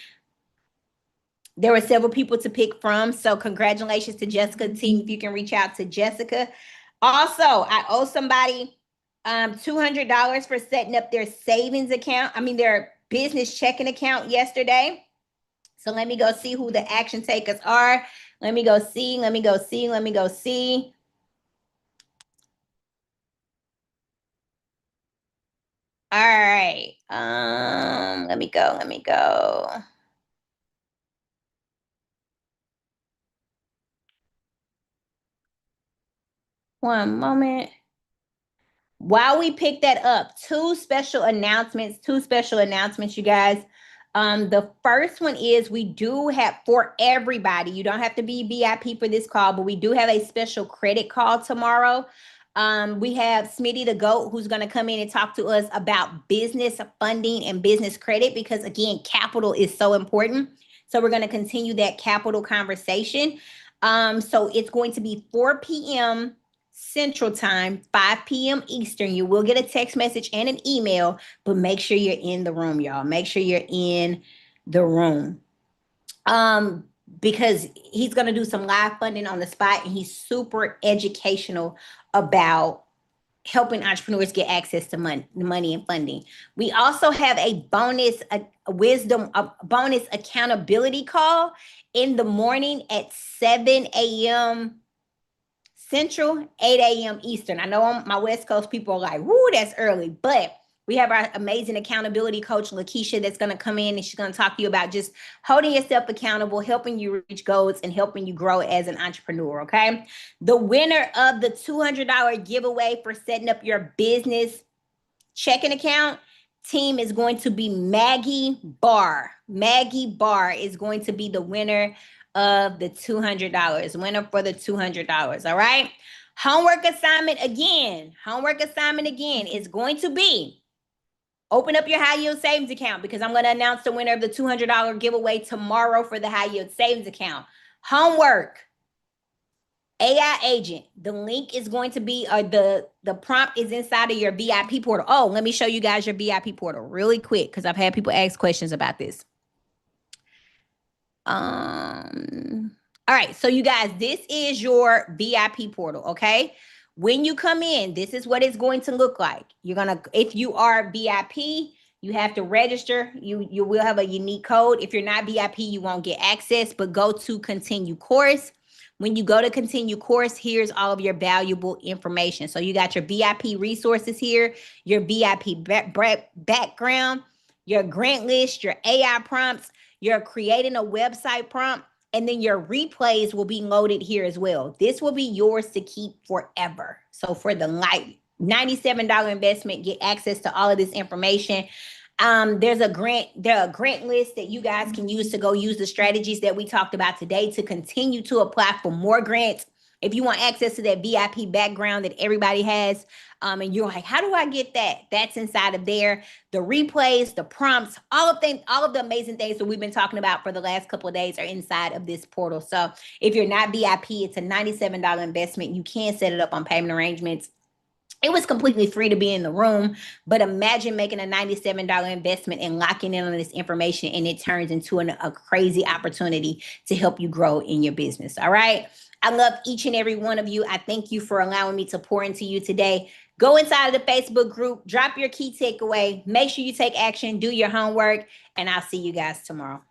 So congratulations to Jessica team. If you can reach out to Jessica. Also, I owe somebody $200 for setting up their savings account. Their business checking account yesterday. So let me go see who the action takers are. Let me go see. All right. Let me go. One moment. While we pick that up, two special announcements, you guys. The first one is we do have for everybody. You don't have to be VIP for this call, but we do have a special credit call tomorrow. We have Smitty the GOAT who's going to come in and talk to us about business funding and business credit because, again, capital is so important. So we're going to continue that capital conversation. So it's going to be 4 p.m. Central Time, 5 p.m. Eastern. You will get a text message and an email, but make sure you're in the room, y'all. Make sure you're in the room. Because he's going to do some live funding on the spot, and he's super educational about helping entrepreneurs get access to money and funding. We also have a bonus bonus accountability call in the morning at 7 a.m. Central, 8 a.m. Eastern. I know my West Coast people are like, whoo, that's early. But we have our amazing accountability coach, Lakeisha, that's going to come in and she's going to talk to you about just holding yourself accountable, helping you reach goals, and helping you grow as an entrepreneur, okay? The winner of the $200 giveaway for setting up your business checking account team is going to be Maggie Barr. Maggie Barr is going to be the winner of the $200. Winner for the $200. All right. Homework assignment again is going to be Open up your high yield savings account because I'm going to announce the winner of the $200 giveaway tomorrow for the high yield savings account. Homework. AI agent. The link is going to be, the prompt is inside of your VIP portal. Oh, let me show you guys your VIP portal really quick because I've had people ask questions about this. All right, so you guys, this is your VIP portal, okay? When you come in, this is what it's going to look like. You're gonna, if you are VIP, you have to register. You will have a unique code. If you're not VIP, you won't get access, but go to continue course. When you go to continue course, here's all of your valuable information. So you got your VIP resources here, your VIP background, your grant list, your AI prompts, you're creating a website prompt, and then your replays will be loaded here as well. This will be yours to keep forever. So for the $97 investment, get access to all of this information. There are a grant list that you guys can use to go use the strategies that we talked about today to continue to apply for more grants. If you want access to that VIP background that everybody has, and you're like, how do I get that? That's inside of there. The replays, the prompts, all of the amazing things that we've been talking about for the last couple of days are inside of this portal. So if you're not VIP, it's a $97 investment. You can set it up on payment arrangements. It was completely free to be in the room, but imagine making a $97 investment and locking in on this information, and it turns into a crazy opportunity to help you grow in your business. All right. I love each and every one of you. I thank you for allowing me to pour into you today. Go inside of the Facebook group, drop your key takeaway, make sure you take action, do your homework, and I'll see you guys tomorrow.